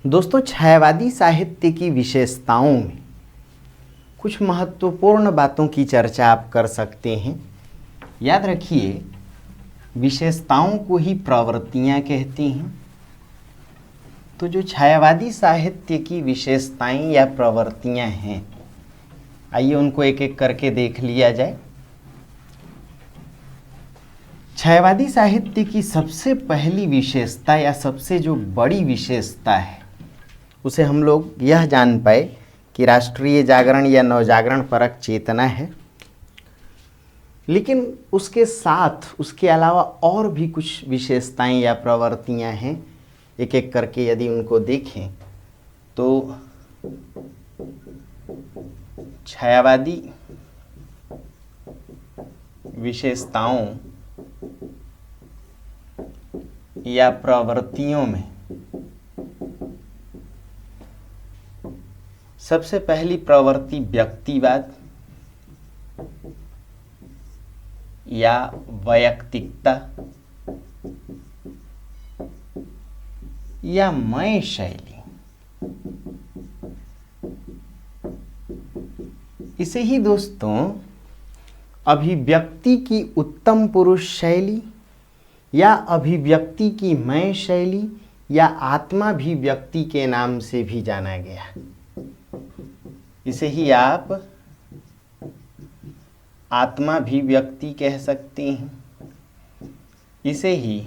दोस्तों, छायावादी साहित्य की विशेषताओं में कुछ महत्वपूर्ण बातों की चर्चा आप कर सकते हैं। याद रखिए, विशेषताओं को ही प्रवृत्तियां कहते हैं। तो जो छायावादी साहित्य की विशेषताएं या प्रवृत्तियां हैं, आइए उनको एक एक करके देख लिया जाए। छायावादी साहित्य की सबसे पहली विशेषता या सबसे जो बड़ी विशेषता है, उसे हम लोग यह जान पाए कि राष्ट्रीय जागरण या नवजागरण परक चेतना है। लेकिन उसके साथ, उसके अलावा और भी कुछ विशेषताएं या प्रवृत्तियां हैं। एक एक करके यदि उनको देखें तो छायावादी विशेषताओं या प्रवृत्तियों में सबसे पहली प्रवृत्ति व्यक्तिवाद या वैयक्तिकता या मैं शैली, इसे ही दोस्तों अभिव्यक्ति की उत्तम पुरुष शैली या अभिव्यक्ति की मैं शैली या आत्माभिव्यक्ति के नाम से भी जाना गया। इसे ही आप आत्माभिव्यक्ति कह सकते हैं। इसे ही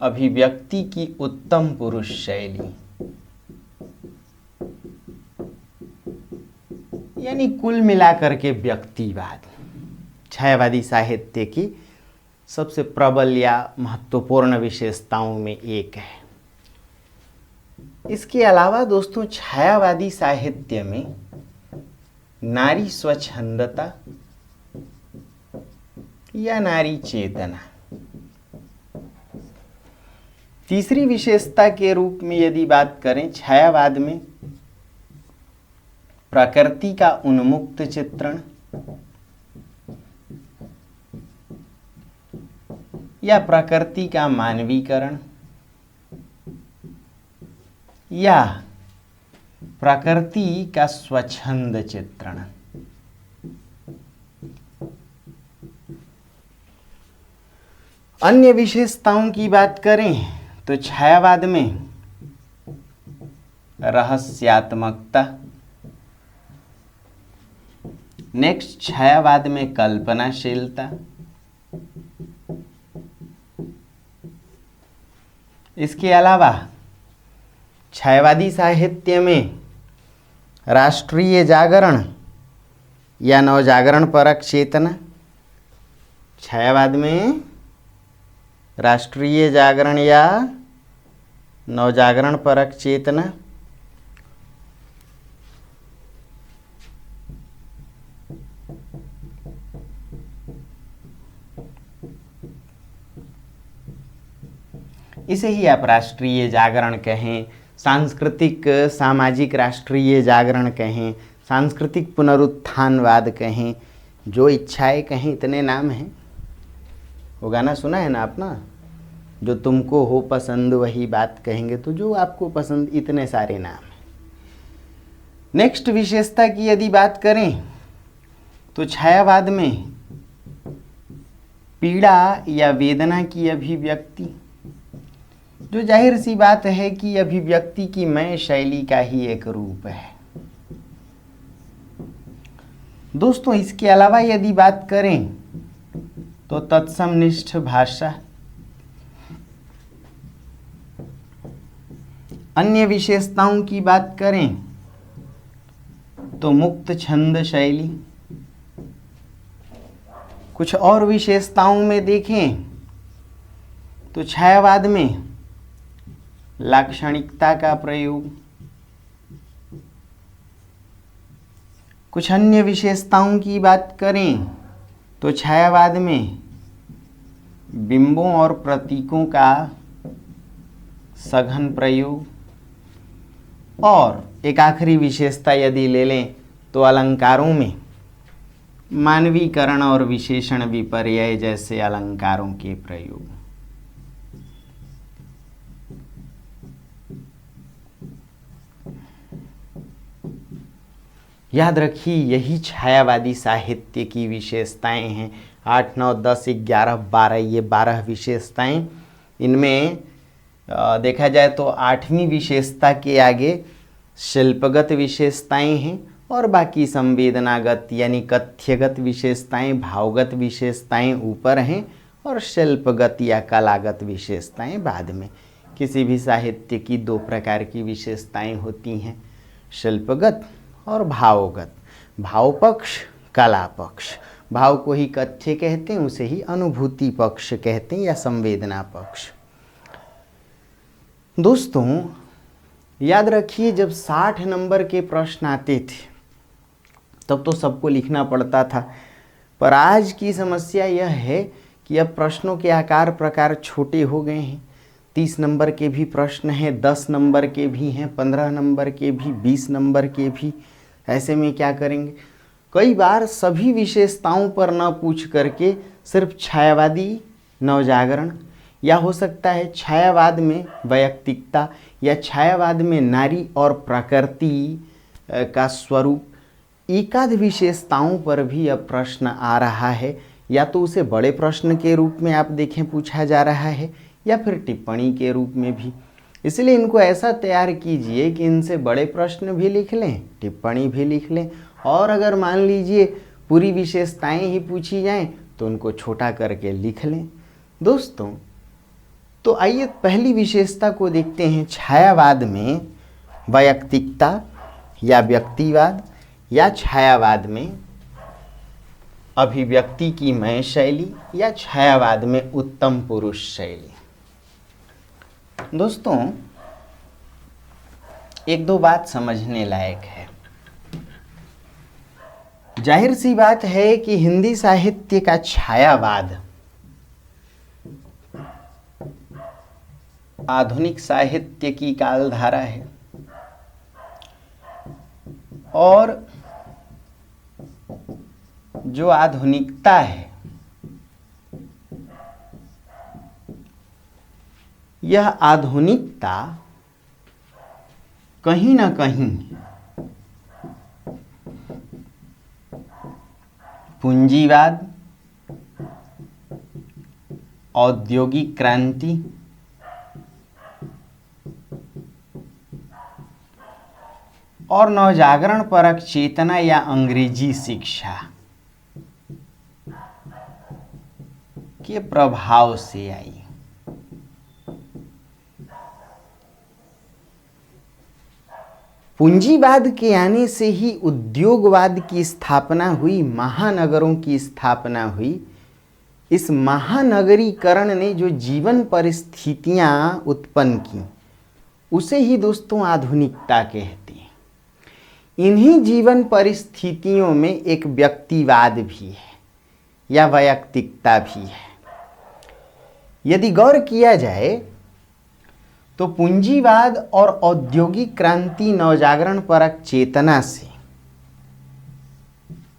अभिव्यक्ति की उत्तम पुरुष शैली, यानी कुल मिलाकर के व्यक्तिवाद छायावादी साहित्य की सबसे प्रबल या महत्वपूर्ण विशेषताओं में एक है। इसके अलावा दोस्तों, छायावादी साहित्य में नारी स्वच्छंदता या नारी चेतना, तीसरी विशेषता के रूप में यदि बात करें, छायावाद में प्रकृति का उन्मुक्त चित्रण या प्रकृति का मानवीकरण या प्रकृति का स्वच्छंद चित्रण। अन्य विशेषताओं की बात करें तो छायावाद में रहस्यात्मकता, नेक्स्ट छायावाद में कल्पनाशीलता, इसके अलावा छायावादी साहित्य में राष्ट्रीय जागरण या नवजागरण परक चेतना, छायावाद में राष्ट्रीय जागरण या नवजागरण परक चेतना, इसे ही आप राष्ट्रीय जागरण कहें, सांस्कृतिक सामाजिक राष्ट्रीय जागरण कहें, सांस्कृतिक पुनरुत्थानवाद कहें, जो इच्छाएं कहें, इतने नाम हैं। वो गाना सुना है ना आपने, जो तुमको हो पसंद वही बात कहेंगे, तो जो आपको पसंद, इतने सारे नाम हैं। नेक्स्ट विशेषता की यदि बात करें तो छायावाद में पीड़ा या वेदना की अभिव्यक्ति, जो जाहिर सी बात है कि अभिव्यक्ति की मैं शैली का ही एक रूप है। दोस्तों, इसके अलावा यदि बात करें तो तत्समनिष्ठ भाषा, अन्य विशेषताओं की बात करें तो मुक्त छंद शैली, कुछ और विशेषताओं में देखें तो छायावाद में लाक्षणिकता का प्रयोग, कुछ अन्य विशेषताओं की बात करें तो छायावाद में बिंबों और प्रतीकों का सघन प्रयोग, और एक आखिरी विशेषता यदि ले लें तो अलंकारों में मानवीकरण और विशेषण विपर्यय जैसे अलंकारों के प्रयोग। याद रखिए यही छायावादी साहित्य की विशेषताएं हैं। 8, 9, 10, 11, 12 ये 12 विशेषताएं। इनमें देखा जाए तो 8वीं विशेषता के आगे शिल्पगत विशेषताएं हैं और बाकी संवेदनागत यानी कथ्यगत विशेषताएं, भावगत विशेषताएं ऊपर हैं और शिल्पगत या कलागत विशेषताएं बाद में। किसी भी साहित्य की 2 प्रकार की विशेषताएं होती हैं, शिल्पगत और भावगत। भाव पक्ष, कला पक्ष। भाव को ही कथ्य कहते हैं, उसे ही अनुभूति पक्ष कहते हैं या संवेदना पक्ष। दोस्तों याद रखिए जब 60 नंबर के प्रश्न आते थे तब तो सबको लिखना पड़ता था, पर आज की समस्या यह है कि अब प्रश्नों के आकार प्रकार छोटे हो गए हैं। 30 नंबर के भी प्रश्न हैं, 10 नंबर के भी हैं, 15 नंबर के भी, 20 नंबर के भी। ऐसे में क्या करेंगे? कई बार सभी विशेषताओं पर न पूछ करके सिर्फ छायावादी नवजागरण, या हो सकता है छायावाद में वैयक्तिकता, या छायावाद में नारी और प्रकृति का स्वरूप, एकाध विशेषताओं पर भी अब प्रश्न आ रहा है। या तो उसे बड़े प्रश्न के रूप में आप देखें पूछा जा रहा है, या फिर टिप्पणी के रूप में भी। इसलिए इनको ऐसा तैयार कीजिए कि इनसे बड़े प्रश्न भी लिख लें, टिप्पणी भी लिख लें, और अगर मान लीजिए पूरी विशेषताएं ही पूछी जाएं तो उनको छोटा करके लिख लें। दोस्तों तो आइए पहली विशेषता को देखते हैं। छायावाद में वैयक्तिकता या व्यक्तिवाद, या छायावाद में अभिव्यक्ति की मय शैली, या छायावाद में उत्तम पुरुष शैली। दोस्तों 1-2 बात समझने लायक है। जाहिर सी बात है कि हिंदी साहित्य का छायावाद आधुनिक साहित्य की कालधारा है, और जो आधुनिकता है यह आधुनिकता कहीं ना कहीं पूंजीवाद, औद्योगिक क्रांति, और नवजागरण परक चेतना या अंग्रेजी शिक्षा के प्रभाव से आई। पूंजीवाद के आने से ही उद्योगवाद की स्थापना हुई, महानगरों की स्थापना हुई। इस महानगरीकरण ने जो जीवन परिस्थितियां उत्पन्न की उसे ही दोस्तों आधुनिकता कहते हैं। इन्हीं जीवन परिस्थितियों में एक व्यक्तिवाद भी है या वैयक्तिकता भी है। यदि गौर किया जाए तो पूंजीवाद और औद्योगिक क्रांति नवजागरण परक चेतना से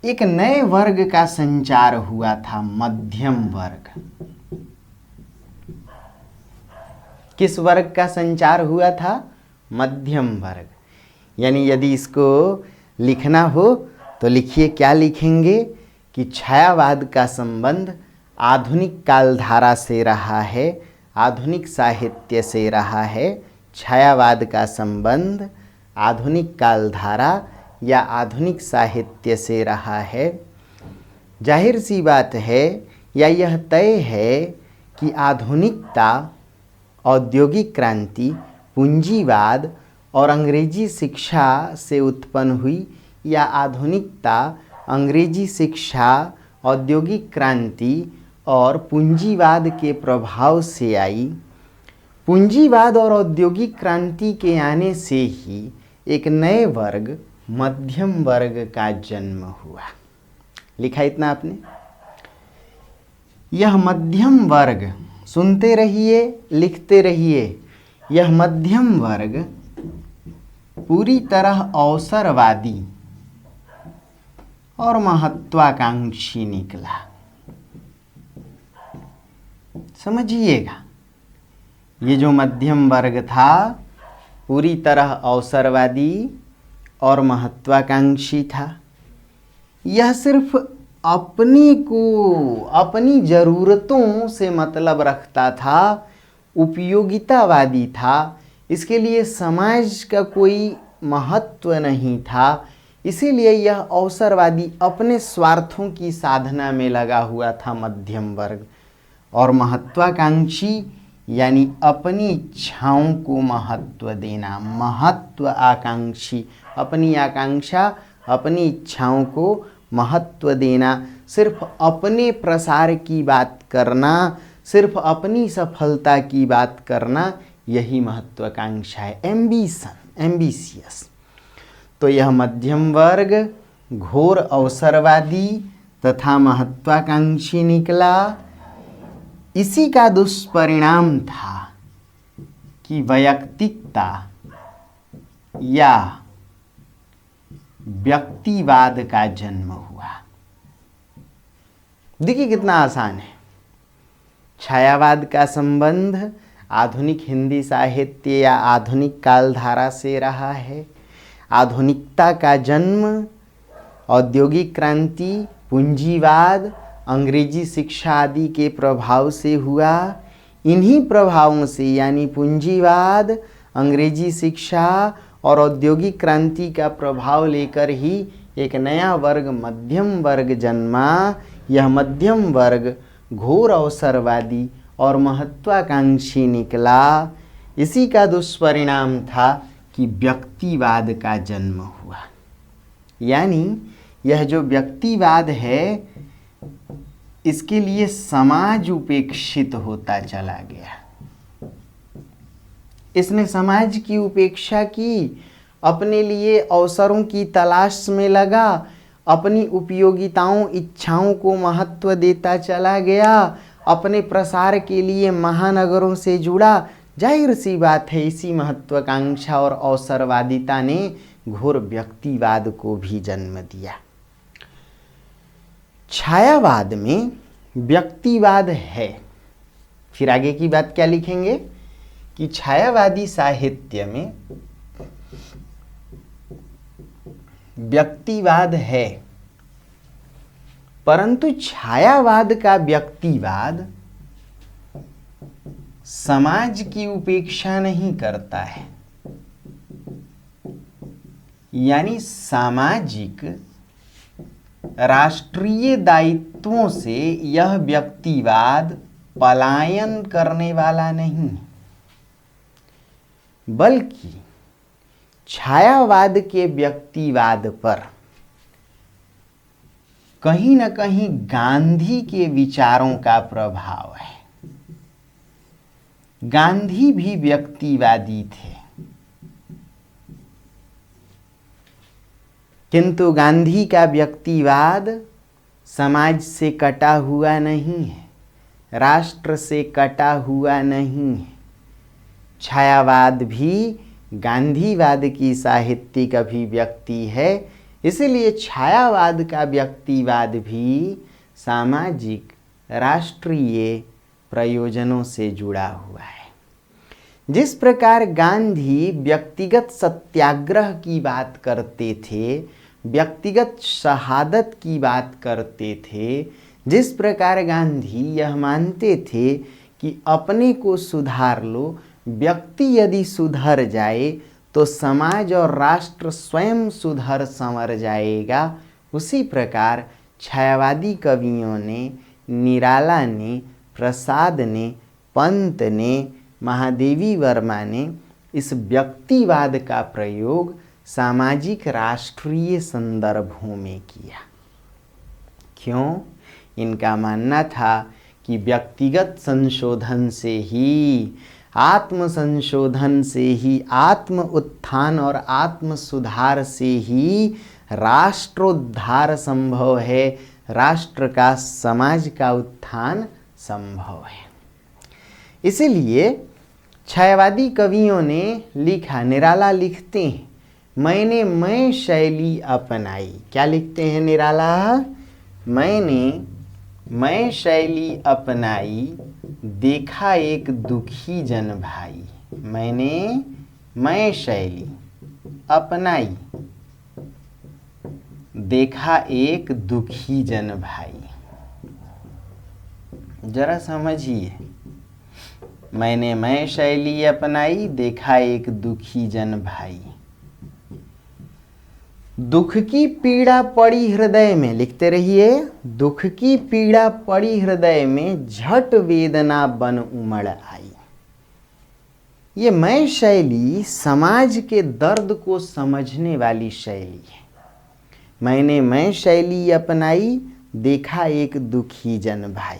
एक नए वर्ग का संचार हुआ था, मध्यम वर्ग। किस वर्ग का संचार हुआ था? मध्यम वर्ग। यानी यदि इसको लिखना हो तो लिखिए, क्या लिखेंगे कि छायावाद का संबंध आधुनिक कालधारा से रहा है, आधुनिक साहित्य से रहा है। छायावाद का संबंध आधुनिक कालधारा या आधुनिक साहित्य से रहा है। जाहिर सी बात है या यह तय है कि आधुनिकता, औद्योगिक क्रांति, पूंजीवाद और अंग्रेजी शिक्षा से उत्पन्न हुई, या आधुनिकता, अंग्रेजी शिक्षा, औद्योगिक क्रांति और पूंजीवाद के प्रभाव से आई। पूंजीवाद और औद्योगिक क्रांति के आने से ही एक नए वर्ग, मध्यम वर्ग का जन्म हुआ। लिखा इतना आपने? यह मध्यम वर्ग, सुनते रहिए, लिखते रहिए, यह मध्यम वर्ग पूरी तरह अवसरवादी और महत्वाकांक्षी निकला। समझिएगा, ये जो मध्यम वर्ग था पूरी तरह अवसरवादी और महत्वाकांक्षी था। यह सिर्फ अपने को, अपनी ज़रूरतों से मतलब रखता था, उपयोगितावादी था। इसके लिए समाज का कोई महत्व नहीं था। इसीलिए यह अवसरवादी, अपने स्वार्थों की साधना में लगा हुआ था मध्यम वर्ग। और महत्वाकांक्षी यानी अपनी इच्छाओं को महत्व देना। महत्व आकांक्षी, अपनी आकांक्षा, अपनी इच्छाओं को महत्व देना, सिर्फ अपने प्रसार की बात करना, सिर्फ अपनी सफलता की बात करना, यही महत्वाकांक्षा है। Ambition, ambitious. तो यह मध्यम वर्ग घोर अवसरवादी तथा महत्वाकांक्षी निकला। इसी का दुष्परिणाम था कि वैयक्तिकता या व्यक्तिवाद का जन्म हुआ। देखिए कितना आसान है। छायावाद का संबंध आधुनिक हिंदी साहित्य या आधुनिक कालधारा से रहा है। आधुनिकता का जन्म औद्योगिक क्रांति, पूंजीवाद, अंग्रेजी शिक्षा आदि के प्रभाव से हुआ। इन्हीं प्रभावों से यानी पूंजीवाद, अंग्रेजी शिक्षा और औद्योगिक क्रांति का प्रभाव लेकर ही एक नया वर्ग मध्यम वर्ग जन्मा। यह मध्यम वर्ग घोर अवसरवादी और महत्वाकांक्षी निकला। इसी का दुष्परिणाम था कि व्यक्तिवाद का जन्म हुआ। यानी यह जो व्यक्तिवाद है, इसके लिए समाज उपेक्षित होता चला गया। इसने समाज की उपेक्षा की, अपने लिए अवसरों की तलाश में लगा, अपनी उपयोगिताओं, इच्छाओं को महत्व देता चला गया, अपने प्रसार के लिए महानगरों से जुड़ा। जाहिर सी बात है, इसी महत्वाकांक्षा और अवसरवादिता ने घोर व्यक्तिवाद को भी जन्म दिया। छायावाद में व्यक्तिवाद है। फिर आगे की बात क्या लिखेंगे कि छायावादी साहित्य में व्यक्तिवाद है, परंतु छायावाद का व्यक्तिवाद समाज की उपेक्षा नहीं करता है। यानी सामाजिक राष्ट्रीय दायित्वों से यह व्यक्तिवाद पलायन करने वाला नहीं, बल्कि छायावाद के व्यक्तिवाद पर कहीं न कहीं गांधी के विचारों का प्रभाव है। गांधी भी व्यक्तिवादी थे, किंतु गांधी का व्यक्तिवाद समाज से कटा हुआ नहीं है, राष्ट्र से कटा हुआ नहीं है। छायावाद भी गांधीवाद की साहित्यिक अभिव्यक्ति है। इसलिए छायावाद का व्यक्तिवाद भी सामाजिक राष्ट्रीय प्रयोजनों से जुड़ा हुआ है। जिस प्रकार गांधी व्यक्तिगत सत्याग्रह की बात करते थे, व्यक्तिगत शहादत की बात करते थे, जिस प्रकार गांधी यह मानते थे कि अपने को सुधार लो, व्यक्ति यदि सुधर जाए तो समाज और राष्ट्र स्वयं सुधर संवर जाएगा, उसी प्रकार छायावादी कवियों ने, निराला ने, प्रसाद ने, पंत ने, महादेवी वर्मा ने इस व्यक्तिवाद का प्रयोग सामाजिक राष्ट्रीय संदर्भों में किया। क्यों? इनका मानना था कि व्यक्तिगत संशोधन से ही, आत्म संशोधन से ही, आत्म उत्थान और आत्म सुधार से ही राष्ट्रोद्धार संभव है, राष्ट्र का, समाज का उत्थान संभव है। इसीलिए छायावादी कवियों ने लिखा, निराला लिखते हैं, मैंने मैं शैली अपनाई। क्या लिखते हैं निराला? मैं शैली अपनाई, देखा एक दुखी जन भाई। मैंने मैं शैली अपनाई, देखा एक दुखी जन भाई। जरा समझिए, मैंने मैं शैली अपनाई, देखा एक दुखी जन भाई। दुख की पीड़ा पड़ी हृदय में, लिखते रहिए, दुख की पीड़ा पड़ी हृदय में, झट वेदना बन उमड़ आई। ये मैं शैली समाज के दर्द को समझने वाली शैली है। मैंने मैं शैली अपनाई, देखा एक दुखी जन भाई।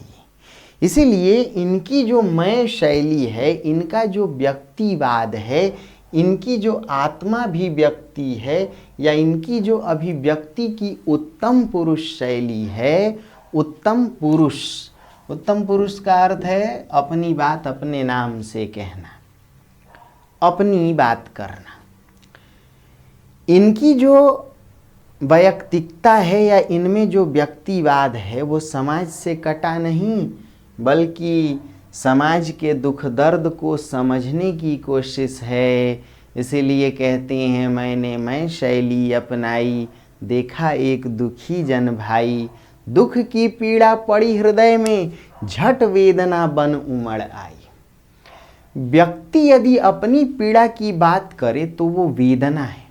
इसीलिए इनकी जो मैं शैली है, इनका जो व्यक्तिवाद है, इनकी जो आत्माभिव्यक्ति है, या इनकी जो अभिव्यक्ति की उत्तम पुरुष शैली है, उत्तम पुरुष का अर्थ है अपनी बात अपने नाम से कहना, अपनी बात करना। इनकी जो वैयक्तिकता है या इनमें जो व्यक्तिवाद है वो समाज से कटा नहीं, बल्कि समाज के दुख दर्द को समझने की कोशिश है। इसीलिए कहते हैं मैंने मैं शैली अपनाई, देखा एक दुखी जन भाई। दुख की पीड़ा पड़ी हृदय में, झट वेदना बन उमड़ आई। व्यक्ति यदि अपनी पीड़ा की बात करे तो वो वेदना है।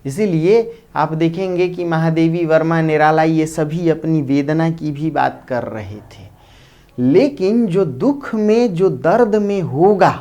इसीलिए आप देखेंगे कि महादेवी वर्मा, निराला, ये सभी अपनी वेदना की भी बात कर रहे थे। लेकिन जो दुख में, जो दर्द में होगा,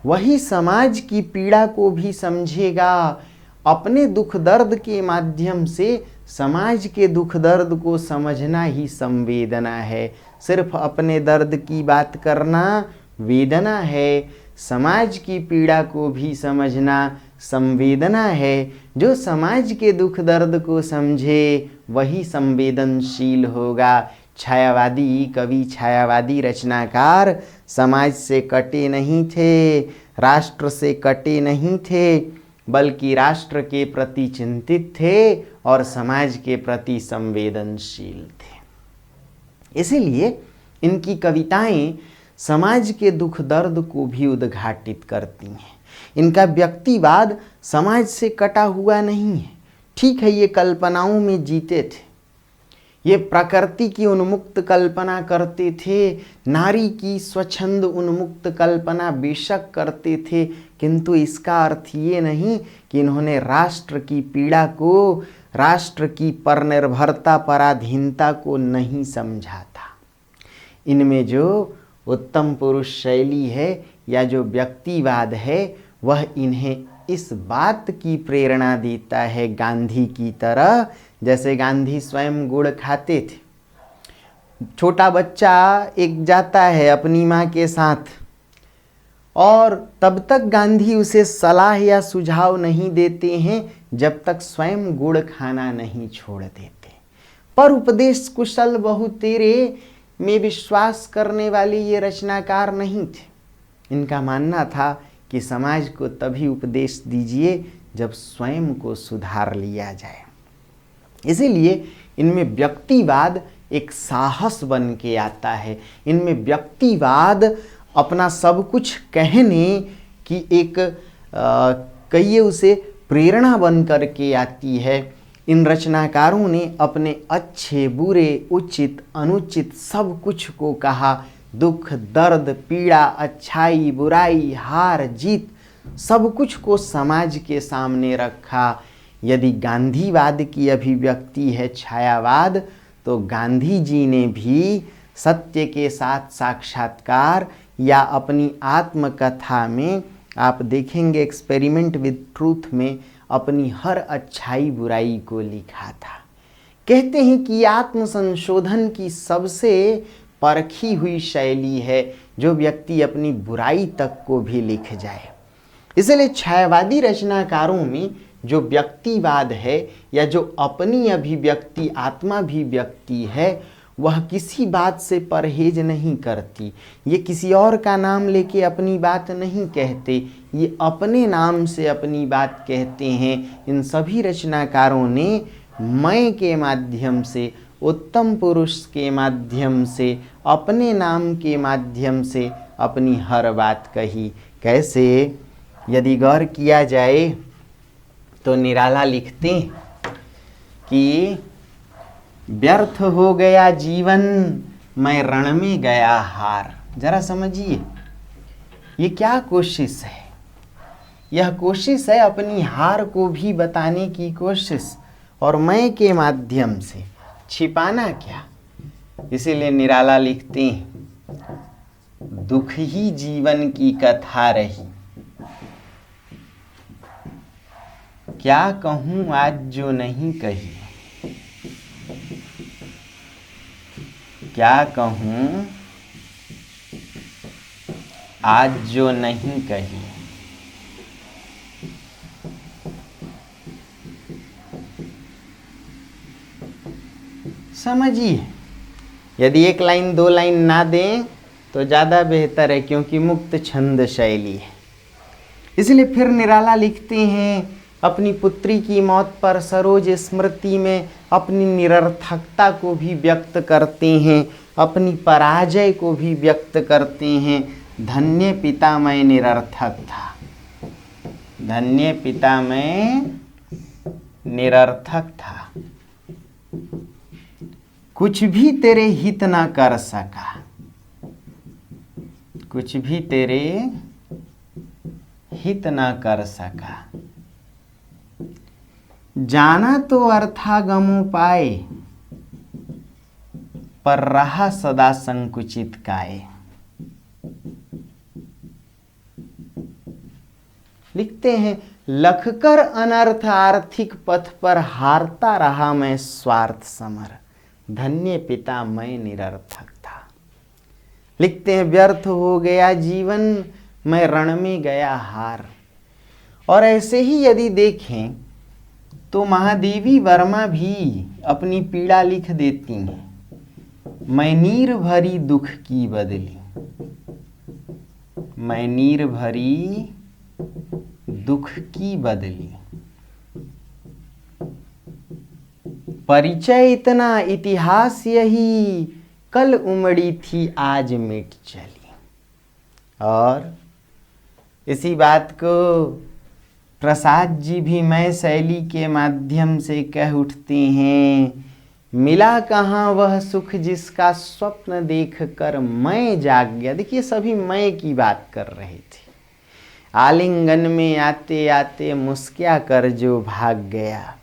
वही समाज की पीड़ा को भी समझेगा। अपने दुख दर्द के माध्यम से समाज के दुख दर्द को समझना ही संवेदना है। सिर्फ अपने दर्द की बात करना वेदना है, समाज की पीड़ा को भी समझना संवेदना है। जो समाज के दुख दर्द को समझे वही संवेदनशील होगा। छायावादी कवि, छायावादी रचनाकार समाज से कटे नहीं थे, राष्ट्र से कटे नहीं थे, बल्कि राष्ट्र के प्रति चिंतित थे और समाज के प्रति संवेदनशील थे। इसीलिए इनकी कविताएं समाज के दुख दर्द को भी उद्घाटित करती हैं। इनका व्यक्तिवाद समाज से कटा हुआ नहीं है। ठीक है, ये कल्पनाओं में जीते थे, ये प्रकृति की उन्मुक्त कल्पना करते थे, नारी की स्वच्छंद उन्मुक्त कल्पना बेशक करते थे, किंतु इसका अर्थ ये नहीं कि इन्होंने राष्ट्र की पीड़ा को, राष्ट्र की परनिर्भरता, पराधीनता को नहीं समझा था। इनमें जो उत्तम पुरुष शैली है या जो व्यक्तिवाद है, वह इन्हें इस बात की प्रेरणा देता है, गांधी की तरह। जैसे गांधी स्वयं गुड़ खाते थे। छोटा बच्चा एक जाता है अपनी माँ के साथ, और तब तक गांधी उसे सलाह या सुझाव नहीं देते हैं जब तक स्वयं गुड़ खाना नहीं छोड़ देते। पर उपदेश कुशल बहु तेरे में विश्वास करने वाले ये रचनाकार नहीं थे। इनका मानना था कि समाज को तभी उपदेश दीजिए जब स्वयं को सुधार लिया जाए। इसीलिए इनमें व्यक्तिवाद एक साहस बन के आता है। इनमें व्यक्तिवाद अपना सब कुछ कहने की एक कहिए उसे प्रेरणा बन कर के आती है। इन रचनाकारों ने अपने अच्छे बुरे, उचित अनुचित सब कुछ को कहा। दुख दर्द पीड़ा, अच्छाई बुराई, हार जीत, सब कुछ को समाज के सामने रखा। यदि गांधीवाद की अभिव्यक्ति है छायावाद, तो गांधी जी ने भी सत्य के साथ साक्षात्कार या अपनी आत्मकथा में आप देखेंगे एक्सपेरिमेंट विद ट्रूथ में अपनी हर अच्छाई बुराई को लिखा था। कहते हैं कि आत्मसंशोधन की सबसे परखी हुई शैली है जो व्यक्ति अपनी बुराई तक को भी लिख जाए। इसलिए छायावादी रचनाकारों में जो व्यक्तिवाद है या जो अपनी अभिव्यक्ति, आत्माभिव्यक्ति है, वह किसी बात से परहेज नहीं करती। ये किसी और का नाम लेके अपनी बात नहीं कहते, ये अपने नाम से अपनी बात कहते हैं। इन सभी रचनाकारों ने मैं के माध्यम से, उत्तम पुरुष के माध्यम से, अपने नाम के माध्यम से अपनी हर बात कही। कैसे? यदि गौर किया जाए तो निराला लिखते हैं कि व्यर्थ हो गया जीवन, मैं रण में गया हार। जरा समझिए, ये क्या कोशिश है? यह कोशिश है अपनी हार को भी बताने की कोशिश, और मैं के माध्यम से छिपाना क्या। इसीलिए निराला लिखते हैं, दुख ही जीवन की कथा रही, क्या कहूं आज जो नहीं कही, क्या कहूं आज जो नहीं कही। समझिए, यदि एक लाइन दो लाइन ना दें तो ज़्यादा बेहतर है, क्योंकि मुक्त छंद शैली है। इसलिए फिर निराला लिखते हैं, अपनी पुत्री की मौत पर सरोज स्मृति में अपनी निरर्थकता को भी व्यक्त करते हैं, अपनी पराजय को भी व्यक्त करते हैं। धन्य पिता मैं निरर्थक था, धन्य पिता मैं निरर्थक था, कुछ भी तेरे हित ना कर सका, कुछ भी तेरे हित ना कर सका। जाना तो अर्थागमो पाए, पर रहा सदा संकुचित काए। लिखते हैं, लखकर अनर्थ आर्थिक पथ पर हारता रहा मैं स्वार्थ समर, धन्य पिता मैं निरर्थक था। लिखते हैं, व्यर्थ हो गया जीवन, मैं रण में गया हार। और ऐसे ही यदि देखें तो महादेवी वर्मा भी अपनी पीड़ा लिख देती हैं, मैं नीर भरी दुख की बदली, मैं नीर भरी दुख की बदली। परिचय इतना इतिहास यही, कल उमड़ी थी आज मिट चली। और इसी बात को प्रसाद जी भी मैं शैली के माध्यम से कह उठते हैं, मिला कहाँ वह सुख जिसका स्वप्न देख कर मैं जाग गया। देखिए, सभी मैं की बात कर रहे थे। आलिंगन में आते आते मुस्किया कर जो भाग गया,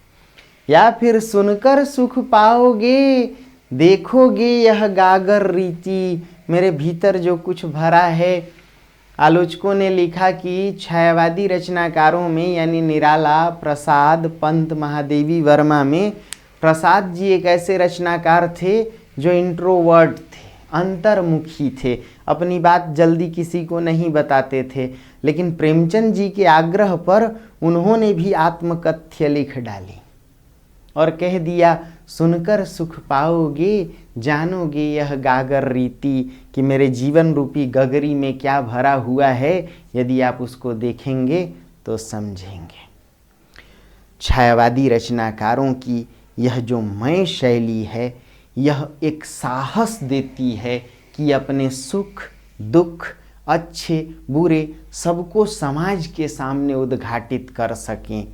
या फिर सुनकर सुख पाओगे, देखोगे यह गागर रीति, मेरे भीतर जो कुछ भरा है। आलोचकों ने लिखा कि छायावादी रचनाकारों में, यानी निराला, प्रसाद, पंत, महादेवी वर्मा में, प्रसाद जी एक ऐसे रचनाकार थे जो इंट्रोवर्ट थे, अंतर्मुखी थे, अपनी बात जल्दी किसी को नहीं बताते थे। लेकिन प्रेमचंद जी के आग्रह पर उन्होंने भी आत्मकथ्य लिख डाली और कह दिया, सुनकर सुख पाओगे, जानोगे यह गागर रीति, कि मेरे जीवन रूपी गगरी में क्या भरा हुआ है, यदि आप उसको देखेंगे तो समझेंगे। छायावादी रचनाकारों की यह जो मैं शैली है, यह एक साहस देती है कि अपने सुख दुख, अच्छे बुरे, सबको समाज के सामने उद्घाटित कर सकें।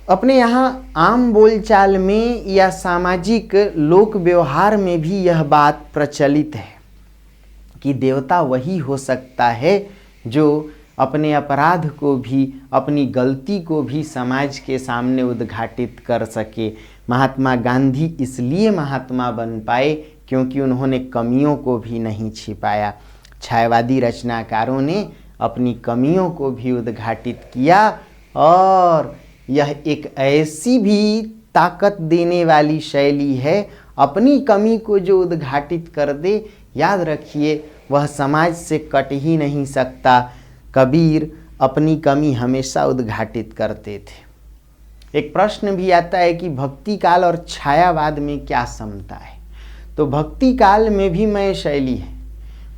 अपने यहाँ आम बोलचाल में या सामाजिक लोक व्यवहार में भी यह बात प्रचलित है कि देवता वही हो सकता है जो अपने अपराध को भी, अपनी गलती को भी समाज के सामने उद्घाटित कर सके। महात्मा गांधी इसलिए महात्मा बन पाए क्योंकि उन्होंने कमियों को भी नहीं छिपाया। छायावादी रचनाकारों ने अपनी कमियों को भी उद्घाटित किया, और यह एक ऐसी भी ताकत देने वाली शैली है, अपनी कमी को जो उद्घाटित कर दे, याद रखिए वह समाज से कट ही नहीं सकता। कबीर अपनी कमी हमेशा उद्घाटित करते थे। एक प्रश्न भी आता है कि भक्ति काल और छायावाद में क्या समता है। तो भक्ति काल में भी मैं शैली है।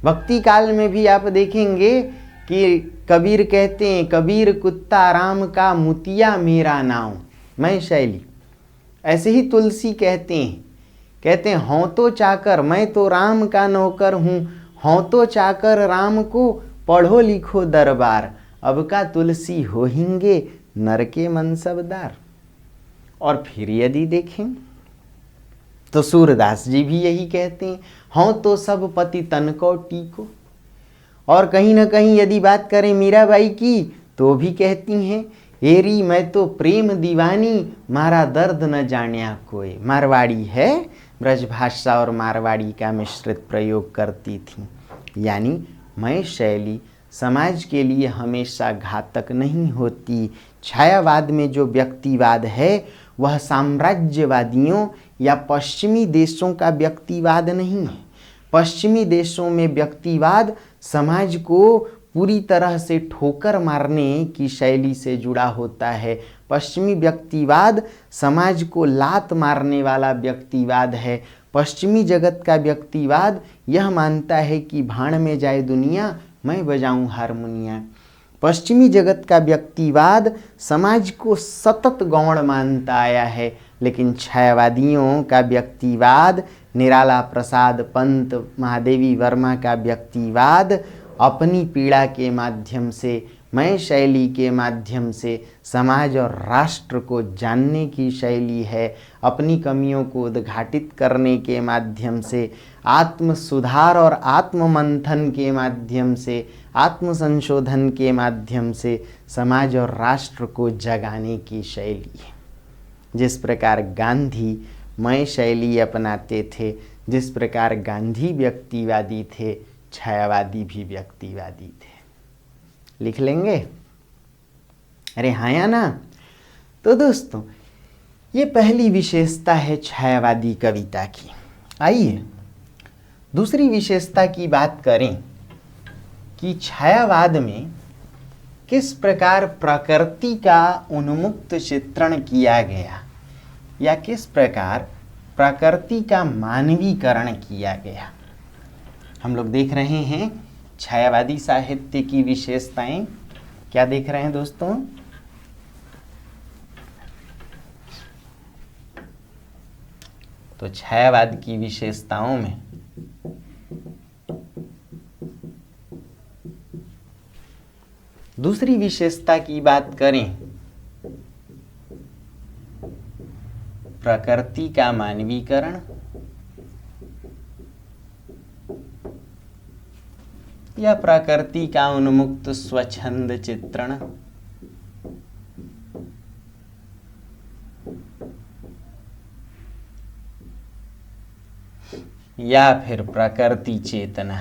भक्ति काल में भी आप देखेंगे कि कबीर कहते हैं, कबीर कुत्ता राम का मुतिया मेरा नाम, मैं शैली। ऐसे ही तुलसी कहते हैं हों तो चाकर, मैं तो राम का नौकर हूँ, हों तो चाकर राम को, पढ़ो लिखो दरबार, अब का तुलसी होहिंगे नर के मनसबदार। और फिर यदि देखें तो सूरदास जी भी यही कहते हैं, हों तो सब पति तन को टीको। और कहीं ना कहीं यदि बात करें मीराबाई की तो भी कहती हैं, एरी मैं तो प्रेम दीवानी, मारा दर्द न जान्या कोई। मारवाड़ी है, ब्रजभाषा और मारवाड़ी का मिश्रित प्रयोग करती थी। यानी मैं शैली समाज के लिए हमेशा घातक नहीं होती। छायावाद में जो व्यक्तिवाद है वह साम्राज्यवादियों या पश्चिमी देशों का व्यक्तिवाद नहीं है। पश्चिमी देशों में व्यक्तिवाद समाज को पूरी तरह से ठोकर मारने की शैली से जुड़ा होता है। पश्चिमी व्यक्तिवाद समाज को लात मारने वाला व्यक्तिवाद है। पश्चिमी जगत का व्यक्तिवाद यह मानता है कि भाड़ में जाए दुनिया, मैं बजाऊं हारमोनिया। पश्चिमी जगत का व्यक्तिवाद समाज को सतत गौण मानता आया है। लेकिन छायावादियों का व्यक्तिवाद, निराला प्रसाद पंत, महादेवी वर्मा का व्यक्तिवाद अपनी पीड़ा के माध्यम से, मैं शैली के माध्यम से समाज और राष्ट्र को जानने की शैली है। अपनी कमियों को उद्घाटित करने के माध्यम से, आत्म सुधार और आत्म मंथन के माध्यम से, आत्म संशोधन के माध्यम से समाज और राष्ट्र को जगाने की शैली है। जिस प्रकार गांधी मैं शैली अपनाते थे, जिस प्रकार गांधी व्यक्तिवादी थे, छायावादी भी व्यक्तिवादी थे। लिख लेंगे? अरे हाँ या ना? तो दोस्तों, ये पहली विशेषता है छायावादी कविता की। आइए दूसरी विशेषता की बात करें कि छायावाद में किस प्रकार प्रकृति का उन्मुक्त चित्रण किया गया या किस प्रकार प्रकृति का मानवीकरण किया गया। हम लोग देख रहे हैं छायावादी साहित्य की विशेषताएं। क्या देख रहे हैं दोस्तों? तो छायावाद की विशेषताओं में दूसरी विशेषता की बात करें, प्रकृति का मानवीकरण या प्रकृति का उन्मुक्त स्वच्छंद चित्रण, या फिर प्रकृति चेतना।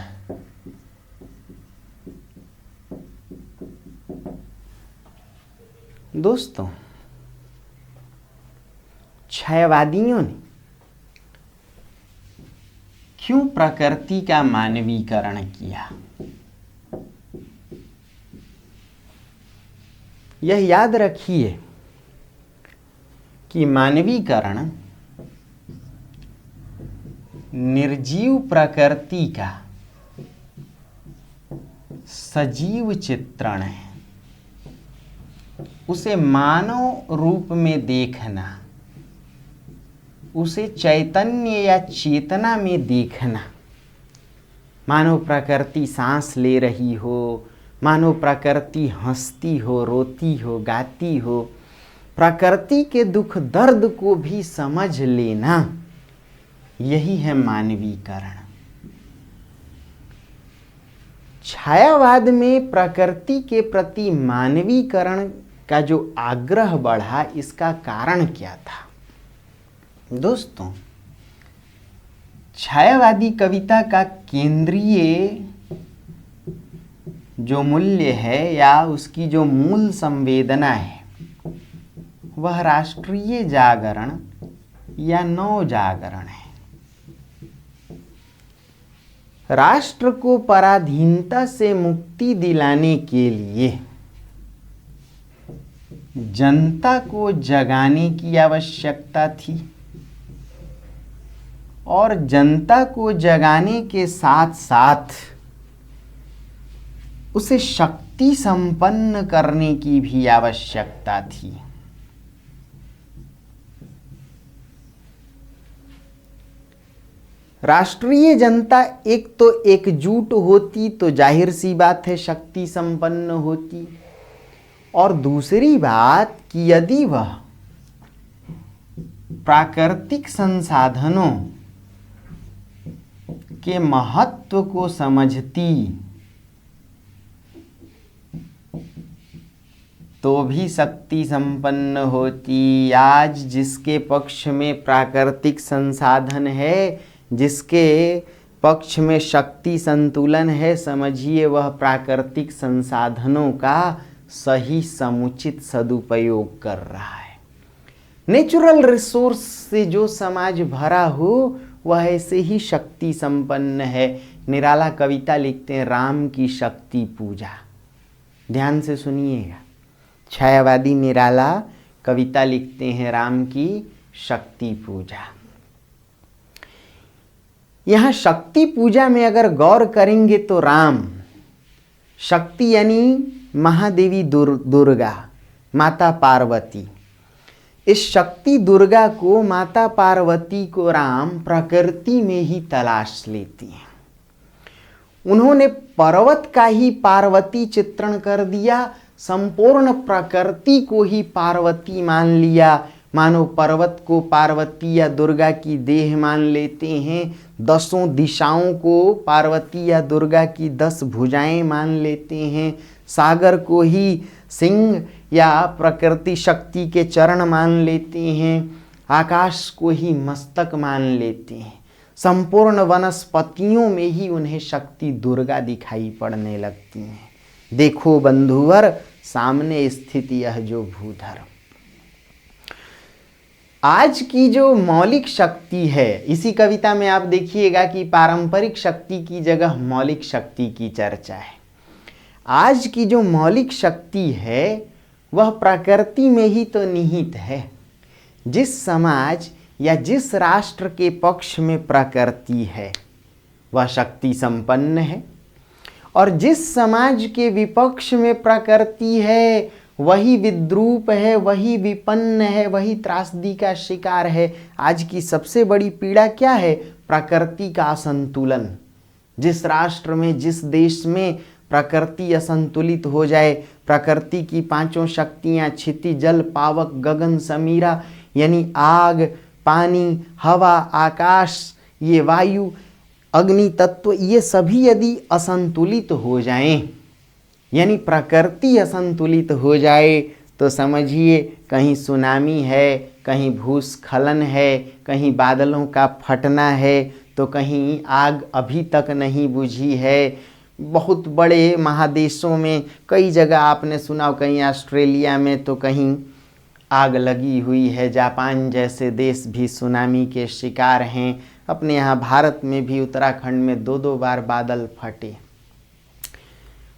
दोस्तों, छायावादियों ने क्यों प्रकृति का मानवीकरण किया? यह याद रखिए कि मानवीकरण निर्जीव प्रकृति का सजीव चित्रण है। उसे मानव रूप में देखना, उसे चैतन्य या चेतना में देखना। मानव प्रकृति सांस ले रही हो, मानव प्रकृति हंसती हो, रोती हो, गाती हो, प्रकृति के दुख दर्द को भी समझ लेना, यही है मानवीकरण। छायावाद में प्रकृति के प्रति मानवीकरण का जो आग्रह बढ़ा, इसका कारण क्या था? दोस्तों, छायावादी कविता का केंद्रीय जो मूल्य है या उसकी जो मूल संवेदना है, वह राष्ट्रीय जागरण या नव जागरण है। राष्ट्र को पराधीनता से मुक्ति दिलाने के लिए जनता को जगाने की आवश्यकता थी और जनता को जगाने के साथ साथ उसे शक्ति संपन्न करने की भी आवश्यकता थी। राष्ट्रीय जनता एक तो एकजुट होती तो जाहिर सी बात है शक्ति संपन्न होती, और दूसरी बात कि यदि वह प्राकृतिक संसाधनों के महत्व को समझती तो भी शक्ति संपन्न होती। आज जिसके पक्ष में प्राकृतिक संसाधन है, जिसके पक्ष में शक्ति संतुलन है, समझिए वह प्राकृतिक संसाधनों का सही समुचित सदुपयोग कर रहा है। नेचुरल रिसोर्स से जो समाज भरा हो वह ऐसे ही शक्ति संपन्न है। निराला कविता लिखते हैं, राम की शक्ति पूजा। ध्यान से सुनिएगा, छायावादी निराला कविता लिखते हैं, राम की शक्ति पूजा। यहां शक्ति पूजा में अगर गौर करेंगे तो राम शक्ति यानी महादेवी दुर्गा, माता पार्वती। इस शक्ति दुर्गा को, माता पार्वती को राम प्रकृति में ही तलाश लेती हैं। उन्होंने पर्वत का ही पार्वती चित्रण कर दिया, संपूर्ण प्रकृति को ही पार्वती मान लिया। मानो पर्वत को पार्वती या दुर्गा की देह मान लेते हैं, 10 दिशाओं को पार्वती या दुर्गा की 10 भुजाएं मान लेते हैं, सागर को ही सिंह या प्रकृति शक्ति के चरण मान लेते हैं, आकाश को ही मस्तक मान लेते हैं। संपूर्ण वनस्पतियों में ही उन्हें शक्ति दुर्गा दिखाई पड़ने लगती हैं। देखो बंधुवर, सामने स्थित यह जो भूधर, आज की जो मौलिक शक्ति है, इसी कविता में आप देखिएगा कि पारंपरिक शक्ति की जगह मौलिक शक्ति की चर्चा है। आज की जो मौलिक शक्ति है वह प्रकृति में ही तो निहित है। जिस समाज या जिस राष्ट्र के पक्ष में प्रकृति है वह शक्ति संपन्न है, और जिस समाज के विपक्ष में प्रकृति है वही विद्रूप है, वही विपन्न है, वही त्रासदी का शिकार है। आज की सबसे बड़ी पीड़ा क्या है? प्रकृति का असंतुलन। जिस राष्ट्र में, जिस देश में प्रकृति असंतुलित हो जाए, प्रकृति की 5 शक्तियाँ क्षिति जल पावक गगन समीरा यानी आग, पानी, हवा, आकाश, ये वायु, अग्नि तत्व, ये सभी यदि असंतुलित हो जाएं, यानी प्रकृति असंतुलित हो जाए, तो समझिए कहीं सुनामी है, कहीं भूस्खलन है, कहीं बादलों का फटना है, तो कहीं आग अभी तक नहीं बुझी है। बहुत बड़े महादेशों में कई जगह आपने सुना, कहीं ऑस्ट्रेलिया में तो कहीं आग लगी हुई है। जापान जैसे देश भी सुनामी के शिकार हैं। अपने यहाँ भारत में भी उत्तराखंड में 2-2 बार बादल फटे।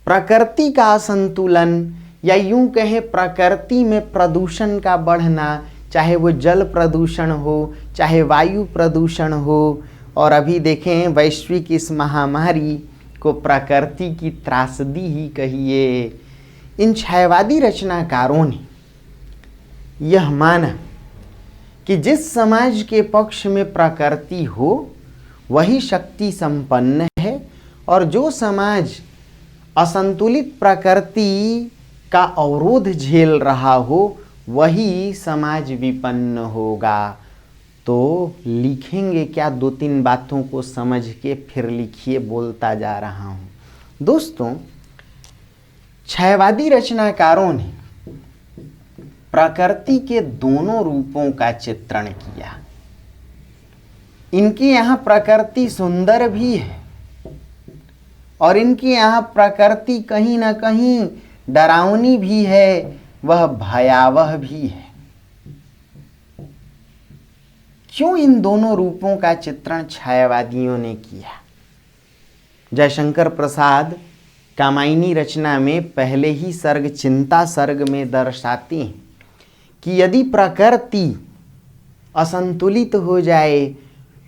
प्रकृति का असंतुलन, या यूं कहें प्रकृति में प्रदूषण का बढ़ना, चाहे वो जल प्रदूषण हो, चाहे वायु प्रदूषण हो, और अभी देखें वैश्विक इस महामारी को प्रकृति की त्रासदी ही कहिए। इन छायावादी रचनाकारों ने यह माना कि जिस समाज के पक्ष में प्रकृति हो वही शक्ति संपन्न है, और जो समाज असंतुलित प्रकृति का अवरोध झेल रहा हो वही समाज विपन्न होगा। तो लिखेंगे क्या? 2-3 बातों को समझ के फिर लिखिए, बोलता जा रहा हूं। दोस्तों, छायावादी रचनाकारों ने प्रकृति के दोनों रूपों का चित्रण किया। इनके यहाँ प्रकृति सुंदर भी है और इनके यहाँ प्रकृति कहीं ना कहीं डरावनी भी है, वह भयावह भी है। क्यों इन दोनों रूपों का चित्रण छायावादियों ने किया? जयशंकर प्रसाद कामायनी रचना में पहले ही सर्ग चिंता सर्ग में दर्शाते हैं कि यदि प्रकृति असंतुलित हो जाए,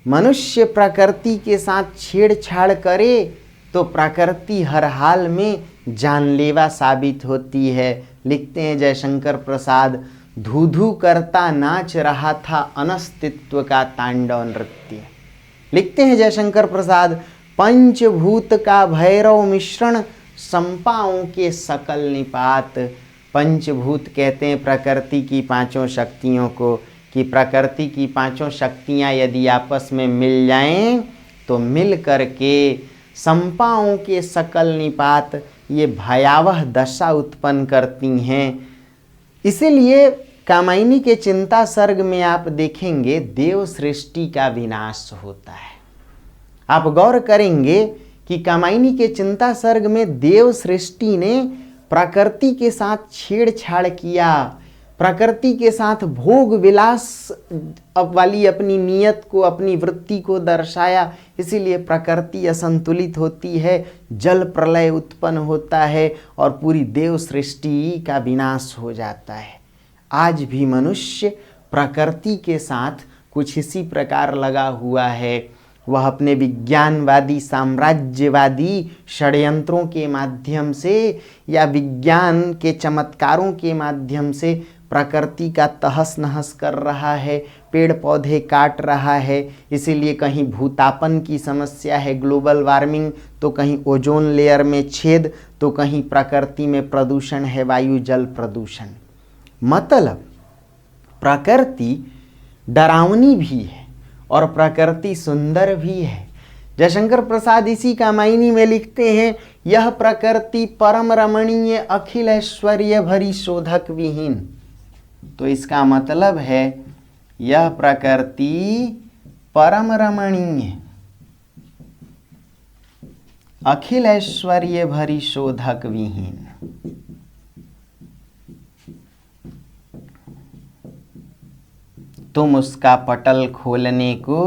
मनुष्य प्रकृति के साथ छेड़छाड़ करे, तो प्रकृति हर हाल में जानलेवा साबित होती है। लिखते हैं जयशंकर प्रसाद, धू धू करता नाच रहा था अनस्तित्व का तांडव नृत्य। लिखते हैं जयशंकर प्रसाद, पंचभूत का भैरव मिश्रण संपाओं के सकल निपात। पंचभूत कहते हैं प्रकृति की 5 शक्तियों को, कि प्रकृति की पांचों शक्तियां यदि आपस में मिल जाएं तो मिल करके संपाओं के सकल निपात ये भयावह दशा उत्पन्न करती हैं। इसीलिए कामायनी के चिंता सर्ग में आप देखेंगे देव सृष्टि का विनाश होता है। आप गौर करेंगे कि कामायनी के चिंता सर्ग में देव सृष्टि ने प्रकृति के साथ छेड़छाड़ किया, प्रकृति के साथ भोग विलास वाली अपनी नियत को, अपनी वृत्ति को दर्शाया। इसीलिए प्रकृति असंतुलित होती है, जल प्रलय उत्पन्न होता है और पूरी देव सृष्टि का विनाश हो जाता है। आज भी मनुष्य प्रकृति के साथ कुछ इसी प्रकार लगा हुआ है। वह अपने विज्ञानवादी साम्राज्यवादी षड्यंत्रों के माध्यम से या विज्ञान के चमत्कारों के माध्यम से प्रकृति का तहस नहस कर रहा है, पेड़ पौधे काट रहा है। इसीलिए कहीं भूतापन की समस्या है, ग्लोबल वार्मिंग, तो कहीं ओजोन लेयर में छेद, तो कहीं प्रकृति में प्रदूषण है, वायु जल प्रदूषण। मतलब प्रकृति डरावनी भी है और प्रकृति सुंदर भी है। जयशंकर प्रसाद इसी कामायनी में लिखते हैं, यह प्रकृति परम रमणीय अखिल ऐश्वर्य भरी शोधक विहीन। तो इसका मतलब है यह प्रकृति परम रमणीय अखिल ऐश्वर्य भरी शोधक विहीन। तुम उसका पटल खोलने को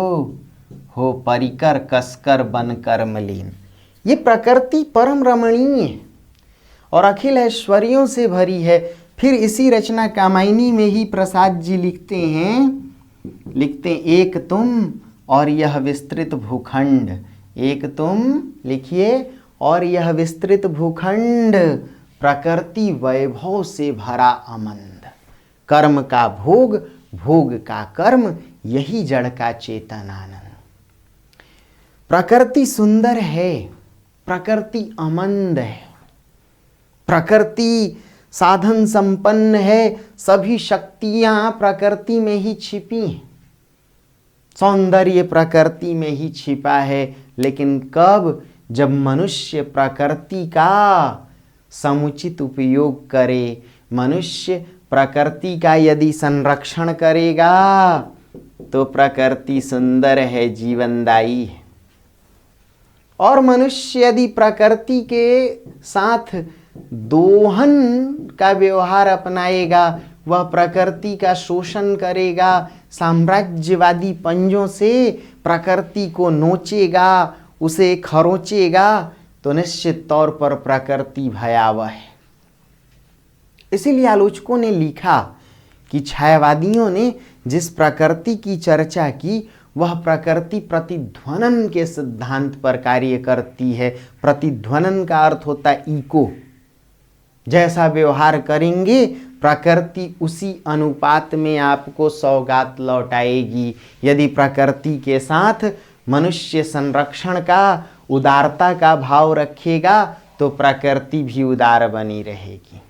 हो परिकर कसकर बनकर मलिन। ये प्रकृति परम रमणीय है और अखिल ऐश्वर्यों से भरी है। फिर इसी रचना कामायनी में ही प्रसाद जी लिखते हैं एक तुम और यह विस्तृत भूखंड, एक तुम लिखिए और यह विस्तृत भूखंड, प्रकृति वैभव से भरा अमंद, कर्म का भोग, भोग का कर्म, यही जड़ का चेतन आनंद। प्रकृति सुंदर है, प्रकृति अमंद है, प्रकृति साधन संपन्न है, सभी शक्तियां प्रकृति में ही छिपी हैं, सौंदर्य प्रकृति में ही छिपा है। लेकिन कब? जब मनुष्य प्रकृति का समुचित उपयोग करे, मनुष्य प्रकृति का यदि संरक्षण करेगा तो प्रकृति सुंदर है, जीवनदायी है। और मनुष्य यदि प्रकृति के साथ दोहन का व्यवहार अपनाएगा, वह प्रकृति का शोषण करेगा, साम्राज्यवादी पंजों से प्रकृति को नोचेगा, उसे खरोचेगा, तो निश्चित तौर पर प्रकृति भयावह है। इसीलिए आलोचकों ने लिखा कि छायावादियों ने जिस प्रकृति की चर्चा की वह प्रकृति प्रतिध्वनन के सिद्धांत पर कार्य करती है। प्रतिध्वनन का अर्थ होता है इको। जैसा व्यवहार करेंगे प्रकृति उसी अनुपात में आपको सौगात लौटाएगी। यदि प्रकृति के साथ मनुष्य संरक्षण का, उदारता का भाव रखेगा तो प्रकृति भी उदार बनी रहेगी।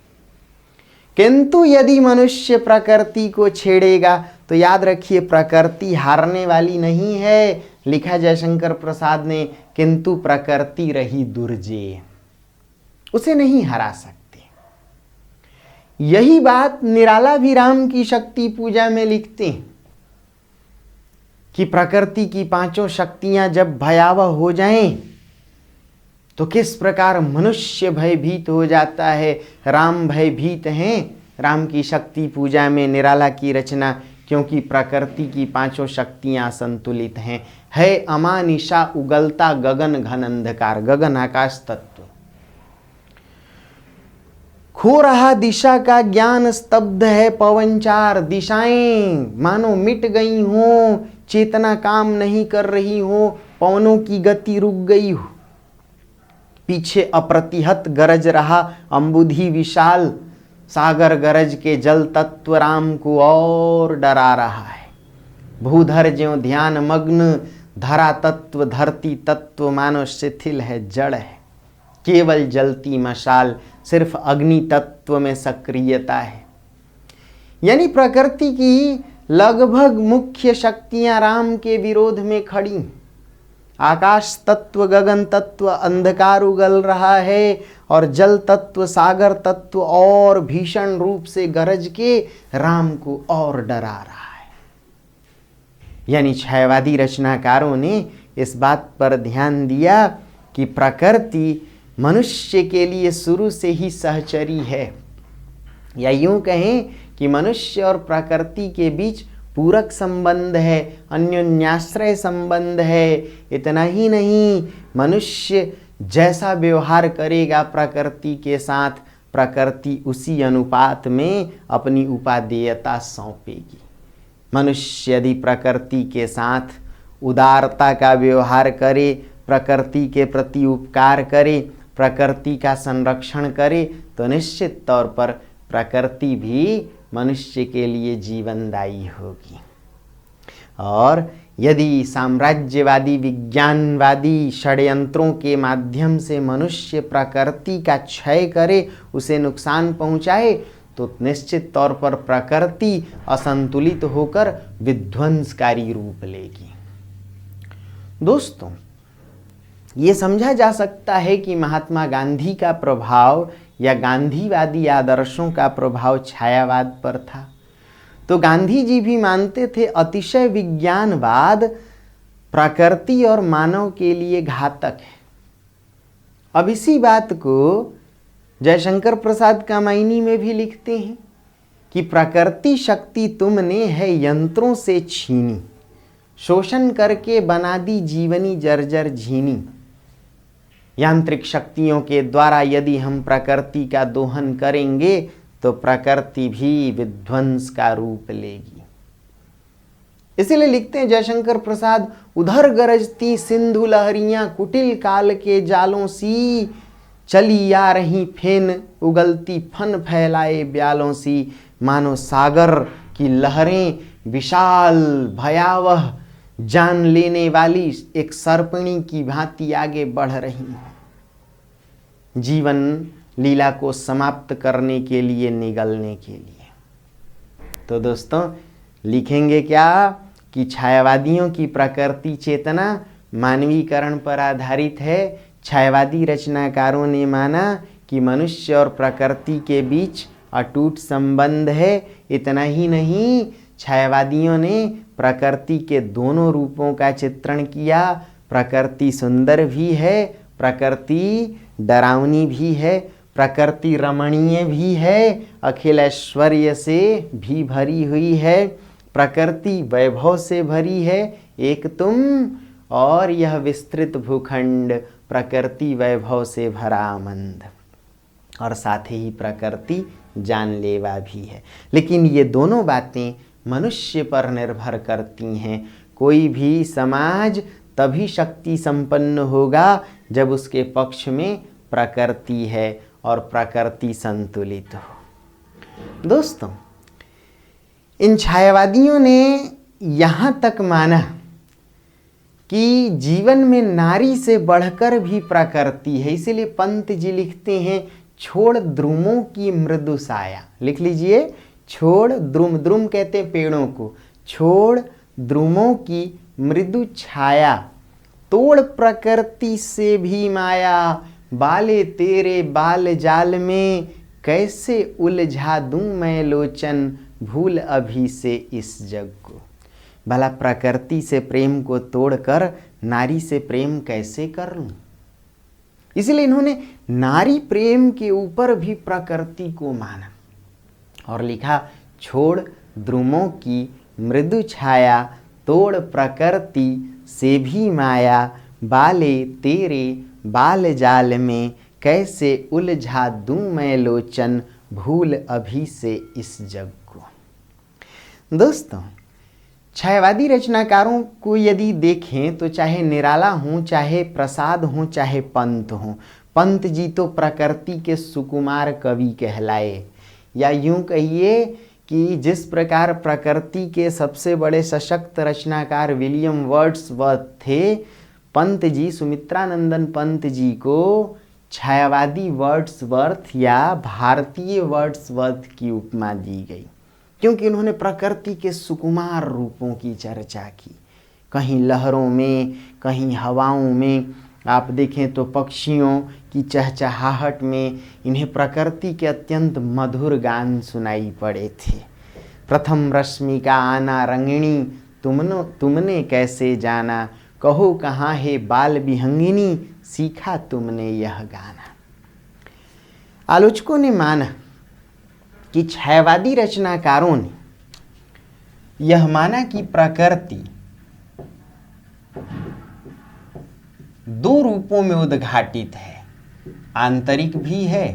किंतु यदि मनुष्य प्रकृति को छेड़ेगा तो याद रखिए प्रकृति हारने वाली नहीं है। लिखा जयशंकर प्रसाद ने, किंतु प्रकृति रही दुर्जेय, उसे नहीं हरा सकते। यही बात निराला भी राम की शक्ति पूजा में लिखते हैं कि प्रकृति की पांचों शक्तियां जब भयावह हो जाएं तो किस प्रकार मनुष्य भयभीत हो जाता है। राम भयभीत हैं। राम की शक्ति पूजा में निराला की रचना, क्योंकि प्रकृति की पांचों शक्तियां संतुलित हैं। है अमानिशा उगलता गगन घन अंधकार, गगन आकाश तत्व। खो रहा दिशा का ज्ञान, स्तब्ध है पवनचार, दिशाएं मानो मिट गई हो, चेतना काम नहीं कर रही हो, पवनों की गति रुक गई हो। पीछे अप्रतिहत गरज रहा अंबुधि विशाल, सागर गरज के जल तत्व राम को और डरा रहा है। भूधर ज्यों ध्यान मग्न, धरा तत्व धरती तत्व मानो शिथिल है, जड़ है। केवल जलती मशाल, सिर्फ अग्नि तत्व में सक्रियता है। यानी प्रकृति की लगभग मुख्य शक्तियां राम के विरोध में खड़ी। आकाश तत्व, गगन तत्व अंधकार उगल रहा है और जल तत्व, सागर तत्व और भीषण रूप से गरज के राम को और डरा रहा है। यानी छायावादी रचनाकारों ने इस बात पर ध्यान दिया कि प्रकृति मनुष्य के लिए शुरू से ही सहचरी है, या यूं कहें कि मनुष्य और प्रकृति के बीच पूरक संबंध है, अन्योन्याश्रय संबंध है। इतना ही नहीं, मनुष्य जैसा व्यवहार करेगा प्रकृति के साथ, प्रकृति उसी अनुपात में अपनी उपादेयता सौंपेगी। मनुष्य यदि प्रकृति के साथ उदारता का व्यवहार करे, प्रकृति के प्रति उपकार करे, प्रकृति का संरक्षण करे, तो निश्चित तौर पर प्रकृति भी मनुष्य के लिए जीवनदायी होगी। और यदि साम्राज्यवादी, विज्ञानवादी षड्यंत्रों के माध्यम से मनुष्य प्रकृति का क्षय करे, उसे नुकसान पहुंचाए, तो निश्चित तौर पर प्रकृति असंतुलित होकर विध्वंसकारी रूप लेगी। दोस्तों, ये समझा जा सकता है कि महात्मा गांधी का प्रभाव या गांधीवादी आदर्शों का प्रभाव छायावाद पर था। तो गांधी जी भी मानते थे अतिशय विज्ञानवाद प्रकृति और मानव के लिए घातक है। अब इसी बात को जयशंकर प्रसाद कामायनी में भी लिखते हैं कि प्रकृति शक्ति तुमने है यंत्रों से छीनी, शोषण करके बना दी जीवनी जर्जर झीनी। यांत्रिक शक्तियों के द्वारा यदि हम प्रकृति का दोहन करेंगे तो प्रकृति भी विध्वंस का रूप लेगी। इसीलिए लिखते हैं जयशंकर प्रसाद, उधर गरजती सिंधु लहरियां कुटिल काल के जालों सी, चली आ रही फेन उगलती फन फैलाए ब्यालों सी। मानो सागर की लहरें विशाल भयावह जान लेने वाली एक सर्पिणी की भांति आगे बढ़ रही हैं, जीवन लीला को समाप्त करने के लिए, निगलने के लिए। तो दोस्तों, लिखेंगे क्या कि छायावादियों की प्रकृति चेतना मानवीकरण पर आधारित है। छायावादी रचनाकारों ने माना कि मनुष्य और प्रकृति के बीच अटूट संबंध है। इतना ही नहीं, छायावादियों ने प्रकृति के दोनों रूपों का चित्रण किया। प्रकृति सुंदर भी है, प्रकृति डरावनी भी है, प्रकृति रमणीय भी है, अखिल ऐश्वर्य से भी भरी हुई है, प्रकृति वैभव से भरी है। एक तुम और यह विस्तृत भूखंड प्रकृति वैभव से भरा मंद, और साथ ही प्रकृति जानलेवा भी है। लेकिन ये दोनों बातें मनुष्य पर निर्भर करती हैं। कोई भी समाज तभी शक्ति संपन्न होगा जब उसके पक्ष में प्रकृति है और प्रकृति संतुलित हो। दोस्तों, इन छायावादियों ने यहाँ तक माना कि जीवन में नारी से बढ़कर भी प्रकृति है। इसीलिए पंत जी लिखते हैं, छोड़ द्रुमों की मृदु साया। लिख लीजिए, छोड़ द्रुम, द्रुम कहते पेड़ों को, छोड़ द्रुमों की मृदु छाया, तोड़ प्रकृति से भी माया, बाले तेरे बाल जाल में कैसे उलझा दूं मैं लोचन, भूल अभी से इस जग को। भला प्रकृति से प्रेम को तोड़कर नारी से प्रेम कैसे कर लूं। इसलिए इन्होंने नारी प्रेम के ऊपर भी प्रकृति को माना और लिखा, छोड़ द्रुमों की मृदु छाया, तोड़ प्रकृति से भी माया, बाले तेरे बाल जाल में कैसे उलझा दूं मैं लोचन, भूल अभी से इस जग को। दोस्तों, छायावादी रचनाकारों को यदि देखें तो चाहे निराला हो, चाहे प्रसाद हो, चाहे पंत हो, पंत जी तो प्रकृति के सुकुमार कवि कहलाए। या यूं कहिए कि जिस प्रकार प्रकृति के सबसे बड़े सशक्त रचनाकार विलियम वर्ड्सवर्थ थे, पंत जी, सुमित्रानंदन पंत जी को छायावादी वर्ड्सवर्थ या भारतीय वर्ड्सवर्थ की उपमा दी गई। क्योंकि इन्होंने प्रकृति के सुकुमार रूपों की चर्चा की। कहीं लहरों में, कहीं हवाओं में, आप देखें तो पक्षियों की चहचहाहट में इन्हें प्रकृति के अत्यंत मधुर गान सुनाई पड़े थे। प्रथम रश्मि का आना रंगिणी, तुमने कैसे जाना, कहो कहाँ है बाल विहंगिनी, सीखा तुमने यह गाना। आलोचकों ने माना कि छायावादी रचनाकारों ने यह माना कि प्रकृति दो रूपों में उद्घाटित है, आंतरिक भी है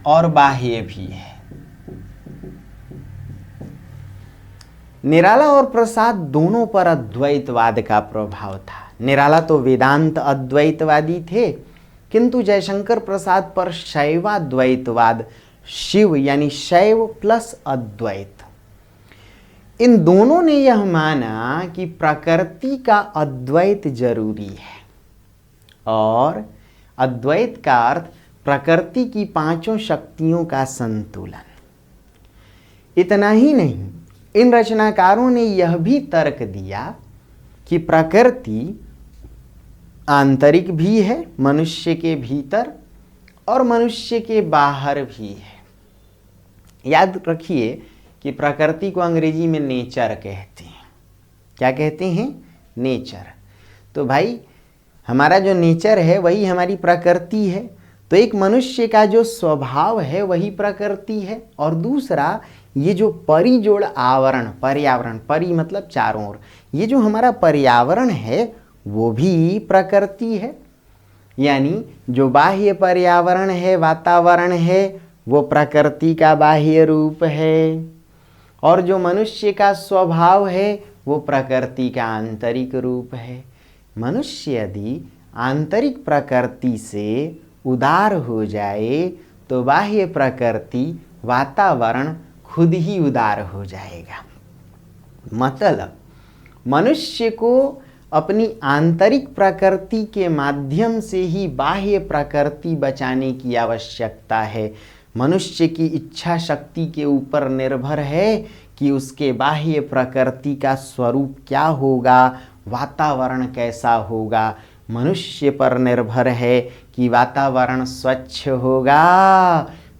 और बाह्य भी है। निराला और प्रसाद दोनों पर अद्वैतवाद का प्रभाव था। निराला तो वेदांत अद्वैतवादी थे, किंतु जयशंकर प्रसाद पर शैवाद्वैतवाद, शिव यानी शैव प्लस अद्वैत। इन दोनों ने यह माना कि प्रकृति का अद्वैत जरूरी है, और अद्वैत का अर्थ प्रकृति की पांचों शक्तियों का संतुलन। इतना ही नहीं, इन रचनाकारों ने यह भी तर्क दिया कि प्रकृति आंतरिक भी है, मनुष्य के भीतर, और मनुष्य के बाहर भी है। याद रखिए कि प्रकृति को अंग्रेजी में नेचर कहते हैं। क्या कहते हैं? नेचर। तो भाई हमारा जो नेचर है वही हमारी प्रकृति है। तो एक मनुष्य का जो स्वभाव है वही प्रकृति है, और दूसरा ये जो परिजोड़ आवरण, पर्यावरण, परि मतलब चारों ओर, ये जो हमारा पर्यावरण है वो भी प्रकृति है। यानी जो बाह्य पर्यावरण है, वातावरण है, वो प्रकृति का बाह्य रूप है, और जो मनुष्य का स्वभाव है वो प्रकृति का आंतरिक रूप है। मनुष्य यदि आंतरिक प्रकृति से उदार हो जाए तो बाह्य प्रकृति, वातावरण खुद ही उदार हो जाएगा। मतलब मनुष्य को अपनी आंतरिक प्रकृति के माध्यम से ही बाह्य प्रकृति बचाने की आवश्यकता है। मनुष्य की इच्छा शक्ति के ऊपर निर्भर है कि उसके बाह्य प्रकृति का स्वरूप क्या होगा, वातावरण कैसा होगा। मनुष्य पर निर्भर है कि वातावरण स्वच्छ होगा,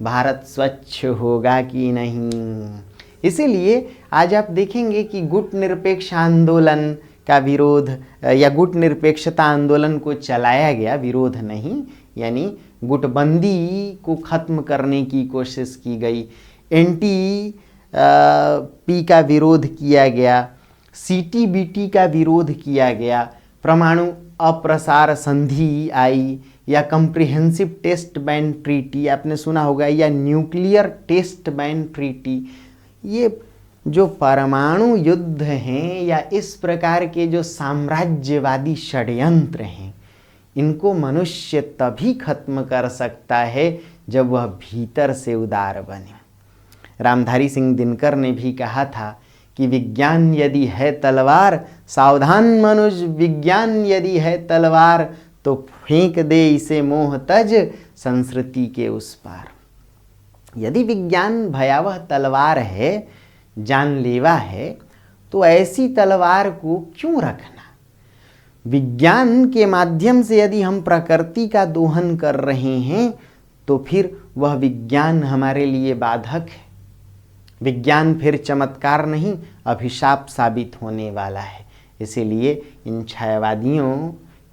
भारत स्वच्छ होगा कि नहीं। इसीलिए आज आप देखेंगे कि गुट निरपेक्ष आंदोलन का विरोध या गुट निरपेक्षता आंदोलन को चलाया गया, विरोध नहीं, यानी गुटबंदी को ख़त्म करने की कोशिश की गई। NTP का विरोध किया गया, CTBT का विरोध किया गया, परमाणु अप्रसार संधि आई, या कंप्रिहेंसिव टेस्ट बैन ट्रीटी आपने सुना होगा, या न्यूक्लियर टेस्ट बैन ट्रीटी। ये जो परमाणु युद्ध हैं या इस प्रकार के जो साम्राज्यवादी षड्यंत्र हैं, इनको मनुष्य तभी खत्म कर सकता है जब वह भीतर से उदार बने। रामधारी सिंह दिनकर ने भी कहा था कि विज्ञान यदि है तलवार, सावधान मनुष्य, विज्ञान यदि है तलवार, तो फेंक दे इसे मोह तज, संस्कृति के उस पार। यदि विज्ञान भयावह तलवार है, जानलेवा है, तो ऐसी तलवार को क्यों रखना। विज्ञान के माध्यम से यदि हम प्रकृति का दोहन कर रहे हैं तो फिर वह विज्ञान हमारे लिए बाधक है। विज्ञान फिर चमत्कार नहीं, अभिशाप साबित होने वाला है। इसीलिए इन छायावादियों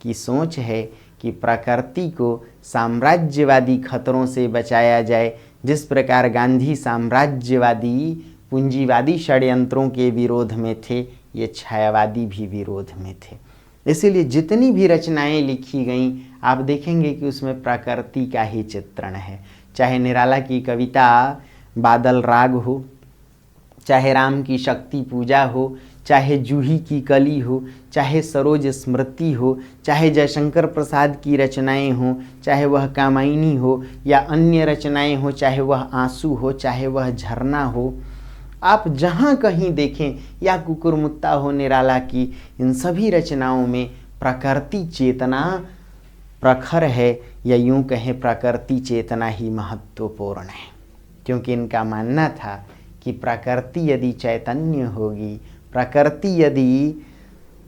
की सोच है कि प्रकृति को साम्राज्यवादी खतरों से बचाया जाए। जिस प्रकार गांधी साम्राज्यवादी पूंजीवादी षड्यंत्रों के विरोध में थे, ये छायावादी भी विरोध में थे। इसीलिए जितनी भी रचनाएं लिखी गईं आप देखेंगे कि उसमें प्रकृति का ही चित्रण है। चाहे निराला की कविता बादल राग हो, चाहे राम की शक्ति पूजा हो, चाहे जूही की कली हो, चाहे सरोज स्मृति हो, चाहे जयशंकर प्रसाद की रचनाएं हों, चाहे वह कामायनी हो या अन्य रचनाएं हो, चाहे वह आंसू हो, चाहे वह झरना हो, आप जहाँ कहीं देखें, या कुकुरमुत्ता हो निराला की, इन सभी रचनाओं में प्रकृति चेतना प्रखर है, या यूँ कहें प्रकृति चेतना ही महत्वपूर्ण है। क्योंकि इनका मानना था कि प्रकृति यदि चैतन्य होगी, प्रकृति यदि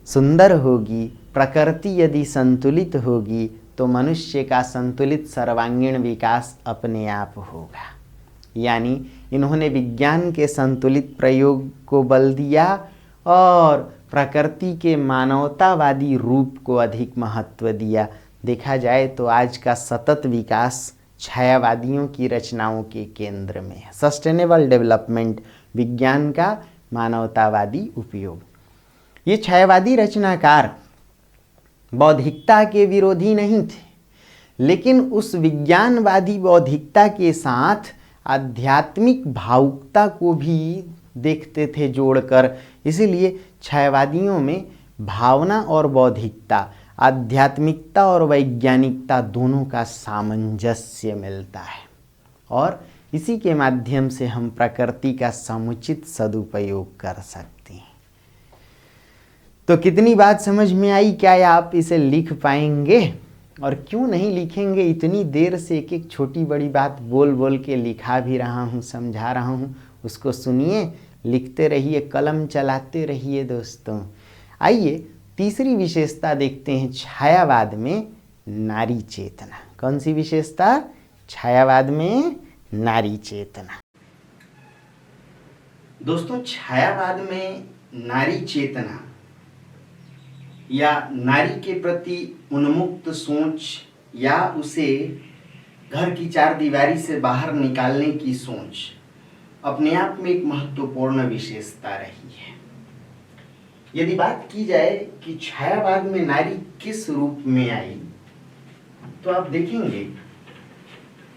सुंदर होगी, प्रकृति यदि संतुलित होगी, तो मनुष्य का संतुलित सर्वांगीण विकास अपने आप होगा। यानी इन्होंने विज्ञान के संतुलित प्रयोग को बल दिया और प्रकृति के मानवतावादी रूप को अधिक महत्व दिया। देखा जाए तो आज का सतत विकास छायावादियों की रचनाओं के केंद्र में है। सस्टेनेबल डेवलपमेंट, विज्ञान का मानवतावादी उपयोग। ये छायावादी रचनाकार बौद्धिकता के विरोधी नहीं थे, लेकिन उस विज्ञानवादी बौद्धिकता के साथ आध्यात्मिक भावुकता को भी देखते थे जोड़कर। इसीलिए छायावादियों में भावना और बौद्धिकता, आध्यात्मिकता और वैज्ञानिकता दोनों का सामंजस्य मिलता है और इसी के माध्यम से हम प्रकृति का समुचित सदुपयोग कर सकते हैं। तो कितनी बात समझ में आई? क्या आप इसे लिख पाएंगे? और क्यों नहीं लिखेंगे? इतनी देर से एक एक छोटी बड़ी बात बोल बोल के लिखा भी रहा हूँ, समझा रहा हूँ। उसको सुनिए, लिखते रहिए, कलम चलाते रहिए दोस्तों। आइए तीसरी विशेषता देखते हैं छायावाद में नारी चेतना। कौन सी विशेषता? छायावाद में नारी चेतना। दोस्तों, छायावाद में नारी चेतना या नारी के प्रति उन्मुक्त सोच या उसे घर की चार दीवारी से बाहर निकालने की सोच अपने आप में एक महत्वपूर्ण विशेषता रही है। यदि बात की जाए कि छायावाद में नारी किस रूप में आई, तो आप देखेंगे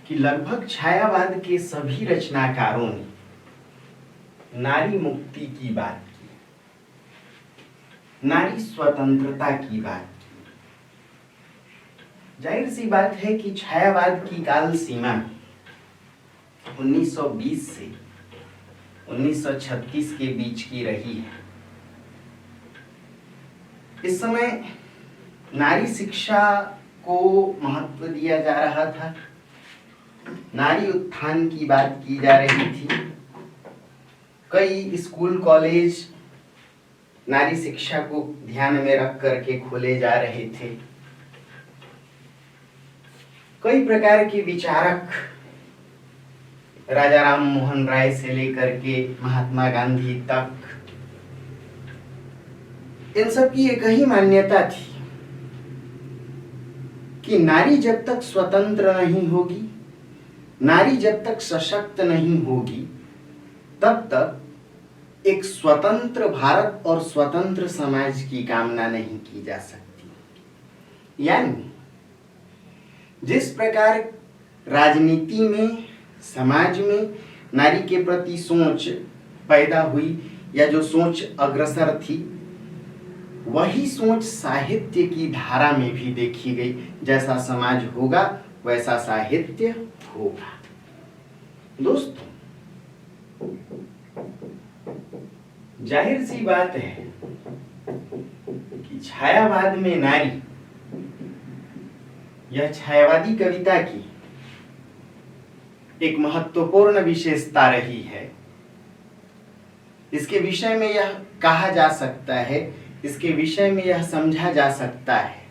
कि लगभग छायावाद के सभी रचनाकारों ने नारी मुक्ति की बात की, नारी स्वतंत्रता की बात की। जाहिर सी बात है कि छायावाद की काल सीमा 1920 से 1936 के बीच की रही है। इस समय नारी शिक्षा को महत्व दिया जा रहा था, नारी उत्थान की बात की जा रही थी। कई स्कूल कॉलेज नारी शिक्षा को ध्यान में रख करके खोले जा रहे थे। कई प्रकार के विचारक, राजा राम मोहन राय से लेकर के महात्मा गांधी तक, इन सब की एक ही मान्यता थी कि नारी जब तक स्वतंत्र नहीं होगी, नारी जब तक सशक्त नहीं होगी, तब तक एक स्वतंत्र भारत और स्वतंत्र समाज की कामना नहीं की जा सकती। यानी जिस प्रकार राजनीति में, समाज में नारी के प्रति सोच पैदा हुई या जो सोच अग्रसर थी, वही सोच साहित्य की धारा में भी देखी गई। जैसा समाज होगा वैसा साहित्य होगा। दोस्तों, जाहिर सी बात है कि छायावाद में नारी यह छायावादी कविता की एक महत्वपूर्ण विशेषता रही है। इसके विषय में यह कहा जा सकता है, इसके विषय में यह समझा जा सकता है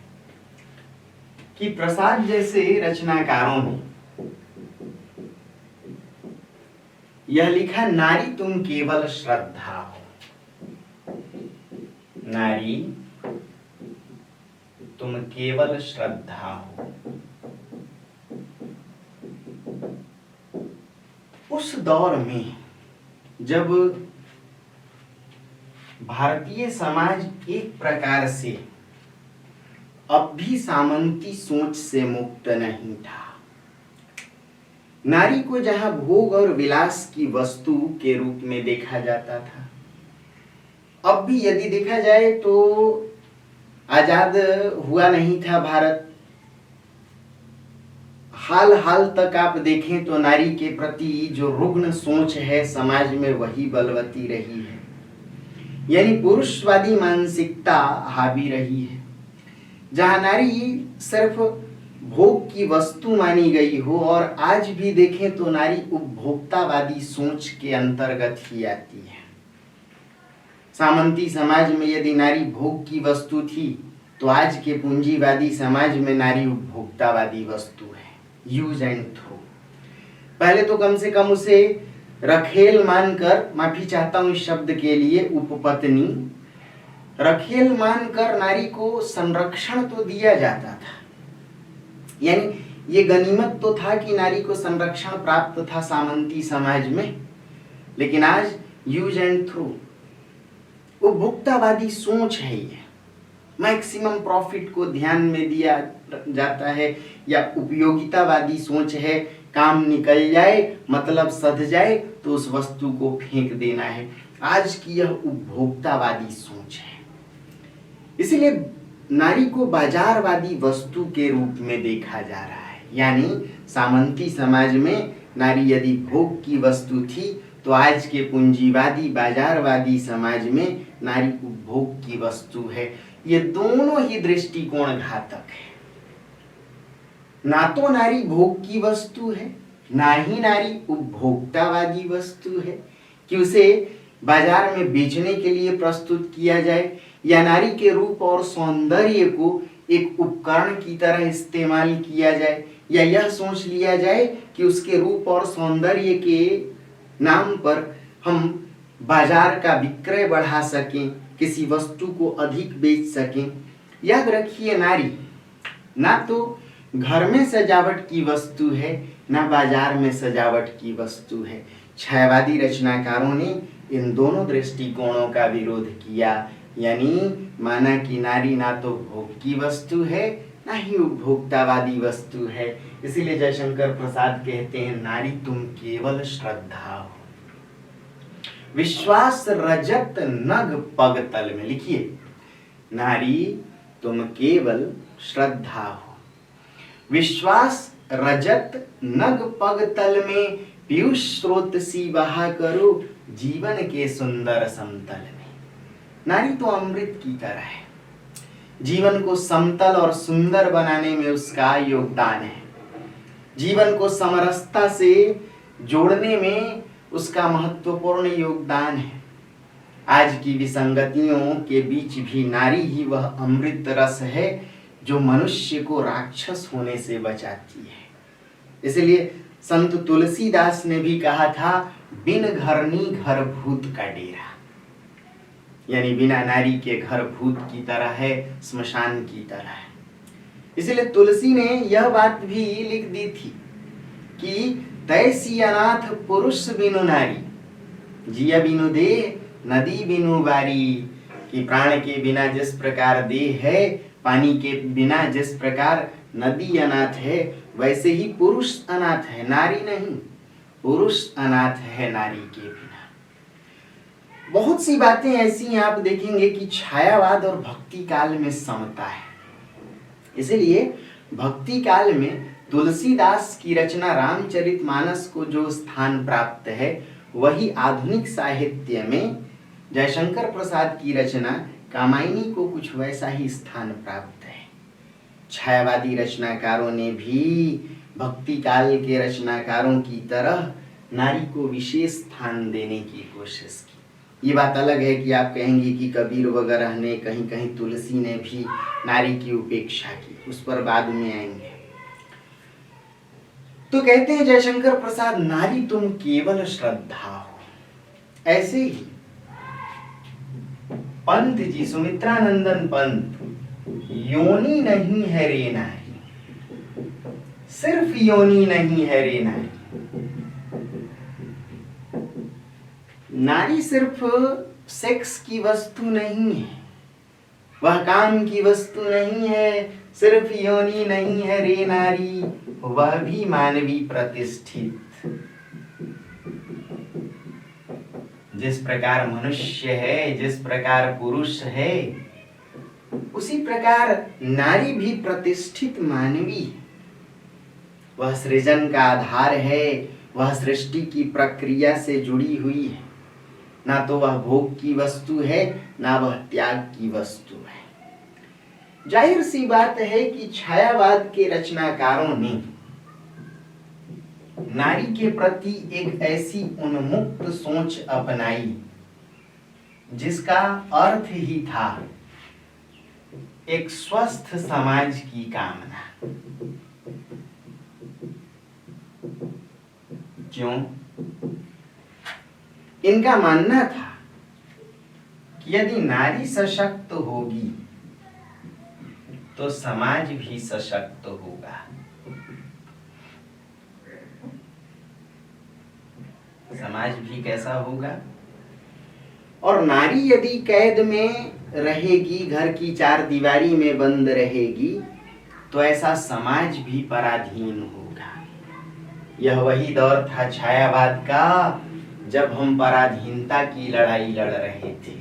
कि प्रसाद जैसे रचनाकारों ने यह लिखा, नारी तुम केवल श्रद्धा हो, नारी तुम केवल श्रद्धा हो। उस दौर में जब भारतीय समाज एक प्रकार से अब भी सामंती सोच से मुक्त नहीं था, नारी को जहां भोग और विलास की वस्तु के रूप में देखा जाता था, अब भी यदि देखा जाए तो आजाद हुआ नहीं था भारत। हाल हाल तक आप देखें तो नारी के प्रति जो रुग्ण सोच है समाज में, वही बलवती रही है। यानी पुरुषवादी मानसिकता हावी रही है, जहां नारी सिर्फ भोग की वस्तु मानी गई हो, और आज भी देखें तो नारी उपभोक्तावादी सोच के अंतर्गत ही आती है। सामंती समाज में यदि नारी भोग की वस्तु थी, तो आज के पूंजीवादी समाज में नारी उपभोक्तावादी वस्तु है, यूज एंड थ्रो। पहले तो कम से कम उसे रखेल मानकर, माफी चाहता हूं इस शब्द के लिए, उपपत्नी, रखेल मानकर नारी को संरक्षण तो दिया जाता था, यानी ये गनीमत तो था कि नारी को संरक्षण प्राप्त था सामंती समाज में। लेकिन आज यूज एंड थ्रो, उपभोक्तावादी सोच है ये, मैक्सिमम प्रॉफिट को ध्यान में दिया जाता है, या उपयोगितावादी सोच है, काम निकल जाए मतलब सध जाए तो उस वस्तु को फेंक देना है। आज की यह उपभोक्तावादी सोच है। इसीलिए नारी को बाजारवादी वस्तु के रूप में देखा जा रहा है। यानी सामंती समाज में नारी यदि भोग की वस्तु थी, तो आज के पूंजीवादी बाजारवादी समाज में नारी उपभोग की वस्तु है। ये दोनों ही दृष्टिकोण घातक है। ना तो नारी भोग की वस्तु है, ना ही नारी उपभोक्तावादी वस्तु है कि उसे बाजार में बेचने के लिए प्रस्तुत किया जाए, या नारी के रूप और सौंदर्य को एक उपकरण की तरह इस्तेमाल किया जाए, या यह सोच लिया जाए कि उसके रूप और सौंदर्य के नाम पर हम बाजार का विक्रय बढ़ा सकें, किसी वस्तु को अधिक बेच सकें। याद रखिए, नारी ना तो घर में सजावट की वस्तु है, ना बाजार में सजावट की वस्तु है। छायावादी रचनाकारों ने इन दोनों दृष्टिकोणों का विरोध किया, यानी माना कि नारी ना तो भोग की वस्तु है, ना ही उपभोक्तावादी वस्तु है। इसीलिए जयशंकर प्रसाद कहते हैं, नारी तुम केवल श्रद्धा हो, विश्वास रजत नग पग तल में। लिखिए, नारी तुम केवल श्रद्धा हो, विश्वास रजत नग पग तल में, पीयूष स्रोत सी बहा करो जीवन के सुंदर समतल में। नारी तो अमृत की तरह है, जीवन को समतल और सुंदर बनाने में उसका योगदान है, जीवन को समरसता से जोड़ने में उसका महत्वपूर्ण योगदान है। आज की विसंगतियों के बीच भी नारी ही वह अमृत रस है जो मनुष्य को राक्षस होने से बचाती है। इसलिए संत तुलसीदास ने भी कहा था, बिन घरनी घर भूत का डेरा, यानी बिना नारी के घर भूत की तरह है, स्मशान की तरह है। इसलिए तुलसी ने यह बात भी लिख दी थी कि तैसी अनाथ पुरुष बिनु नारी, जिया बिनु देह नदी बिनु बारी। कि प्राण के बिना जिस प्रकार देह है, पानी के बिना जिस प्रकार नदी अनाथ है, वैसे ही पुरुष अनाथ है, नारी नहीं। पुरुष अनाथ है नारी के बिना। बहुत सी बातें ऐसी आप देखेंगे कि छायावाद और भक्ति काल में समता है। इसलिए भक्ति काल में तुलसीदास की रचना रामचरितमानस को जो स्थान प्राप्त है, वही आधुनिक साहित्य में जयशंकर प्रसाद की रचना कामायनी को कुछ वैसा ही स्थान प्राप्त है। छायावादी रचनाकारों ने भी भक्ति काल के रचनाकारों की तरह नारी को विशेष स्थान देने की कोशिश की। ये बात अलग है कि आप कहेंगे कि कबीर वगैरह ने, कहीं कहीं तुलसी ने भी नारी की उपेक्षा की, उस पर बाद में आएंगे। तो कहते हैं जयशंकर प्रसाद, नारी तुम केवल श्रद्धा हो। ऐसे ही पंत जी, सुमित्रानंदन पंत, योनि नहीं है रे नारी, सिर्फ योनि नहीं है रे नारी। नारी सिर्फ सेक्स की वस्तु नहीं है, वह काम की वस्तु नहीं है, सिर्फ योनि नहीं है रे नारी, वह भी मानवी प्रतिष्ठित। जिस प्रकार मनुष्य है, जिस प्रकार पुरुष है, उसी प्रकार नारी भी प्रतिष्ठित मानवी है। वह सृजन का आधार है, वह सृष्टि की प्रक्रिया से जुड़ी हुई है। ना तो वह भोग की वस्तु है, ना वह त्याग की वस्तु है। जाहिर सी बात है कि छायावाद के रचनाकारों ने नारी के प्रति एक ऐसी उन्मुक्त सोच अपनाई जिसका अर्थ ही था एक स्वस्थ समाज की कामना। क्यों? इनका मानना था कि यदि नारी सशक्त होगी तो समाज भी सशक्त होगा। समाज भी कैसा होगा? और नारी यदि कैद में रहेगी, घर की चार दीवारी में बंद रहेगी, तो ऐसा समाज भी पराधीन होगा। यह वही दौर था छायावाद का जब हम पराधीनता की लड़ाई लड़ रहे थे,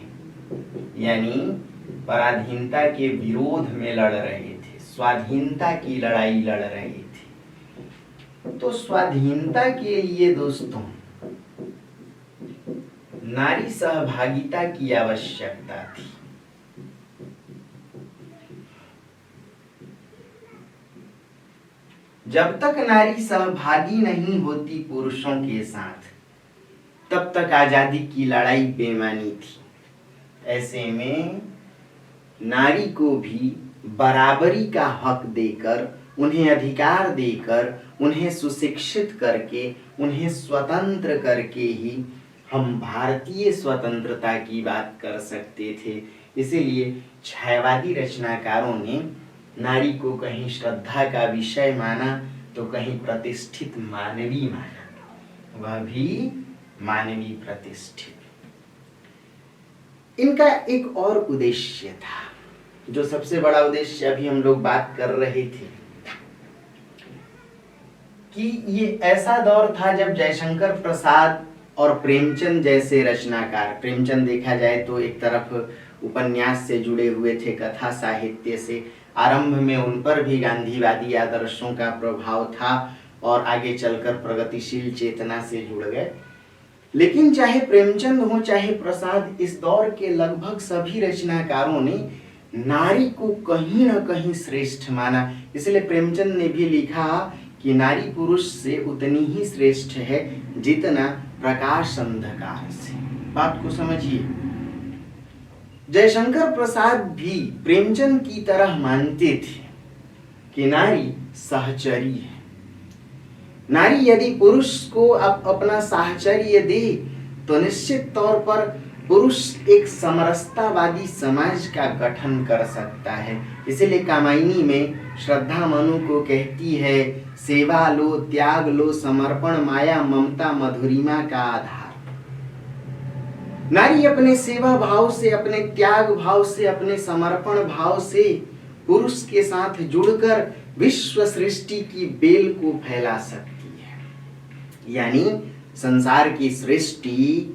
यानी पराधीनता के विरोध में लड़ रहे थे, स्वाधीनता की लड़ाई लड़ रहे थे। तो स्वाधीनता के लिए दोस्तों नारी सहभागिता की आवश्यकता थी। जब तक नारी सहभागी नहीं होती पुरुषों के साथ, तब तक आजादी की लड़ाई बेमानी थी। ऐसे में नारी को भी बराबरी का हक देकर, उन्हें अधिकार देकर, उन्हें सुशिक्षित करके, उन्हें स्वतंत्र करके ही हम भारतीय स्वतंत्रता की बात कर सकते थे। इसीलिए छायावादी रचनाकारों ने नारी को कहीं श्रद्धा का विषय माना तो कहीं प्रतिष्ठित मानवी माना, वह भी मानवी प्रतिष्ठित। इनका एक और उद्देश्य था, जो सबसे बड़ा उद्देश्य अभी हम लोग बात कर रहे थे, कि ये ऐसा दौर था जब जयशंकर प्रसाद और प्रेमचंद जैसे रचनाकार, प्रेमचंद देखा जाए तो एक तरफ उपन्यास से जुड़े हुए थे, कथा साहित्य से, आरंभ में उन पर भी गांधीवादी आदर्शों का प्रभाव था और आगे चलकर प्रगतिशील चेतना से जुड़ गए। लेकिन चाहे प्रेमचंद हो चाहे प्रसाद, इस दौर के लगभग सभी रचनाकारों ने नारी को कहीं न कहीं श्रेष्ठ माना। इसलिए प्रेमचंद ने भी लिखा कि नारी पुरुष से उतनी ही श्रेष्ठ है जितना प्रकाश अंधकार से। बात को समझिए। जयशंकर प्रसाद भी प्रेमचंद की तरह मानते थे कि नारी सहचरी है। नारी यदि पुरुष को अपना साहचर्य दे तो निश्चित तौर पर पुरुष एक समरसतावादी समाज का गठन कर सकता है। इसलिए कामायनी में श्रद्धा मनु को कहती है, सेवा लो, त्याग लो, समर्पण माया ममता मधुरिमा का आधार। नारी अपने सेवा भाव से, अपने त्याग भाव से, अपने समर्पण भाव से पुरुष के साथ जुड़कर विश्व सृष्टि की बेल को फैला सकती है। यानी संसार की सृष्टि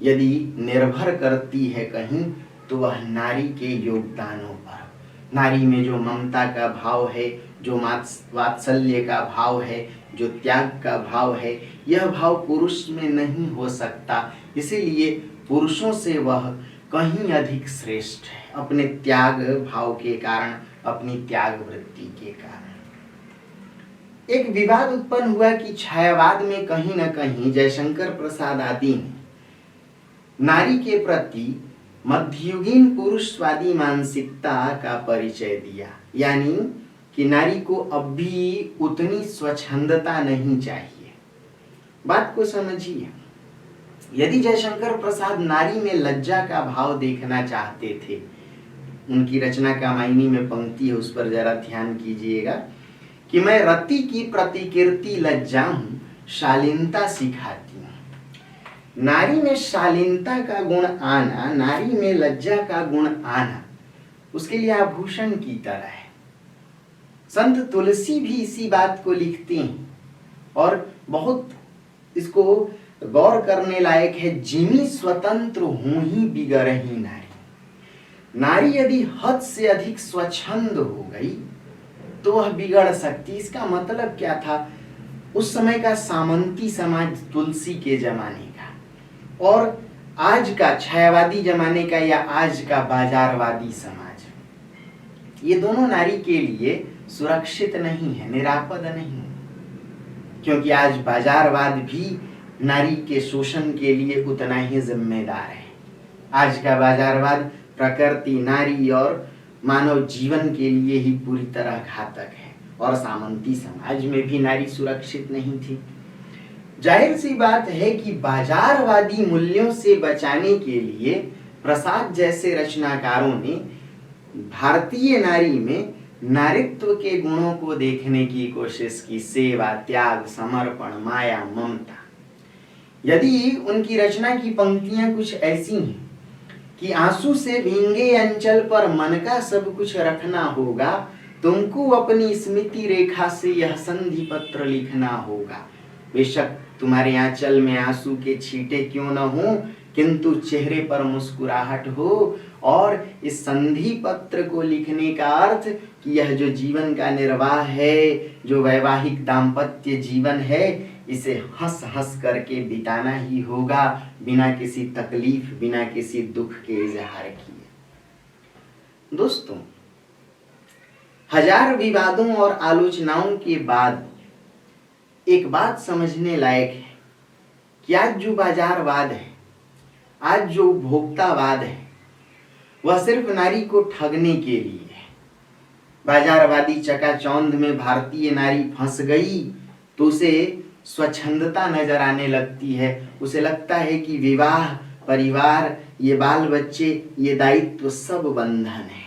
यदि निर्भर करती है कहीं, तो वह नारी के योगदानों पर। नारी में जो ममता का भाव है, जो वात्सल्य का भाव है, जो त्याग का भाव है, यह भाव पुरुष में नहीं हो सकता। इसीलिए पुरुषों से वह कहीं अधिक श्रेष्ठ है, अपने त्याग भाव के कारण, अपनी त्याग वृत्ति के कारण। एक विवाद उत्पन्न हुआ कि छायावाद में कहीं न कहीं जयशंकर प्रसाद आदि ने नारी के प्रति मध्ययुगीन पुरुषवादी मानसिकता का परिचय दिया, यानी कि नारी को अब भी उतनी स्वच्छंदता नहीं चाहिए। बात को समझिए। यदि जयशंकर प्रसाद नारी में लज्जा का भाव देखना चाहते थे, उनकी रचना कामायनी में पंक्ति है, उस पर जरा ध्यान कीजिएगा कि मैं रति की प्रतिकीर्ति लज्जा हूं, शालीनता सिखाती हूं। नारी में शालीनता का गुण आना, नारी में लज्जा का गुण आना, उसके लिए आभूषण की तरह है। संत तुलसी भी इसी बात को लिखती हैं और बहुत इसको गौर करने लायक है। जिमी स्वतंत्र हूं ही बिगड़ही नारी। नारी यदि हद से अधिक स्वच्छंद हो गई तो वह बिगड़ सकती। इसका मतलब क्या था? उस समय का सामंती समाज तुलसी के जमाने का और आज का छायावादी जमाने का या आज का बाजारवादी समाज, ये दोनों नारी के लिए सुरक्षित नहीं है, निरापद नहीं, क्योंकि आज बाजारवाद भी नारी के शोषण के लिए उतना ही जिम्मेदार है। आज का बाजारवाद प्रकृति, नारी और मानव जीवन के लिए ही पूरी तरह घातक है, और सामंती समाज में भी नारी सुरक्षित नहीं थी। जाहिर सी बात है कि बाजारवादी मूल्यों से बचाने के लिए प्रसाद जैसे रचनाकारों ने भारतीय नारी में नारीत्व के गुणों को देखने की कोशिश की। सेवा, त्याग, समर्पण, माया, ममता। यदि उनकी रचना की पंक्तियां कुछ ऐसी हैं कि आंसू से भींगे अंचल पर मन का सब कुछ रखना होगा, तुमको अपनी स्मृति रेखा से यह संधि पत्र लिखना होगा। बेशक तुम्हारे आंचल में आंसू के छींटे क्यों न हो, किंतु चेहरे पर मुस्कुराहट हो। और इस संधि पत्र को लिखने का अर्थ कि यह जो जीवन का निर्वाह है, जो वैवाहिक दाम्पत्य जीवन है, इसे हंस हंस करके बिताना ही होगा, बिना किसी तकलीफ, बिना किसी दुख के इजहार किए। दोस्तों, हजार विवादों और आलोचनाओं के बाद एक बात समझने लायक है कि आज जो बाजारवाद है, आज जो उपभोक्तावाद है, वह सिर्फ नारी को ठगने के लिए है। बाजारवादी चकाचौंध में भारतीय नारी फंस गई तो उसे स्वच्छंदता नजर आने लगती है। उसे लगता है कि विवाह, परिवार, ये बाल बच्चे, ये दायित्व सब बंधन है।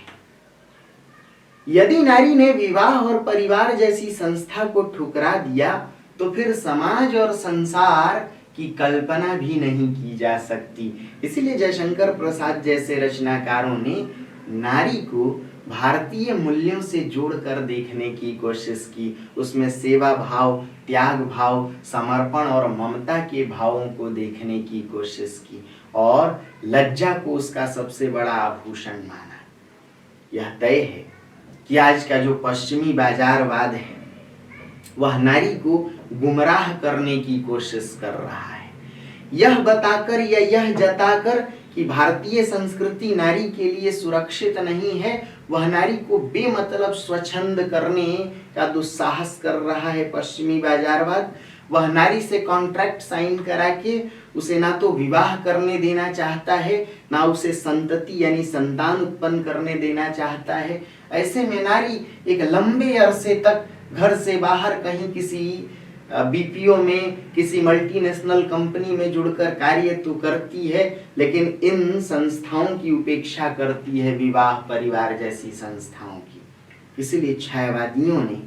यदि नारी ने विवाह और परिवार जैसी संस्था को ठुकरा दिया तो फिर समाज और संसार की कल्पना भी नहीं की जा सकती। इसलिए जयशंकर प्रसाद जैसे रचनाकारों ने नारी को भारतीय मूल्यों से जोड़कर देखने की कोशिश की। उसमें सेवा भाव, त्याग भाव, समर्पण और ममता के भावों को देखने की कोशिश की, और लज्जा को उसका सबसे बड़ा आभूषण माना। यह तय है कि आज का जो पश्चिमी बाजारवाद है, वह नारी को गुमराह करने की कोशिश कर रहा है, यह बताकर या यह जताकर कि भारतीय संस्कृति नारी के लिए सुरक्षित नहीं है। वह नारी को बेमतलब स्वच्छंद करने का दुस्साहस कर रहा है पश्चिमी बाजारवाद। वह नारी से कॉन्ट्रैक्ट साइन करा के उसे ना तो विवाह करने देना चाहता है, ना उसे संतति यानी संतान उत्पन्न करने देना चाहता है। ऐसे में नारी एक लंबे अरसे तक घर से बाहर कहीं किसी बीपीओ में, किसी मल्टीनेशनल कंपनी में जुड़कर कार्य तो करती है, लेकिन इन संस्थाओं की उपेक्षा करती है, विवाह, परिवार जैसी संस्थाओं की। इसलिए छायावादियों ने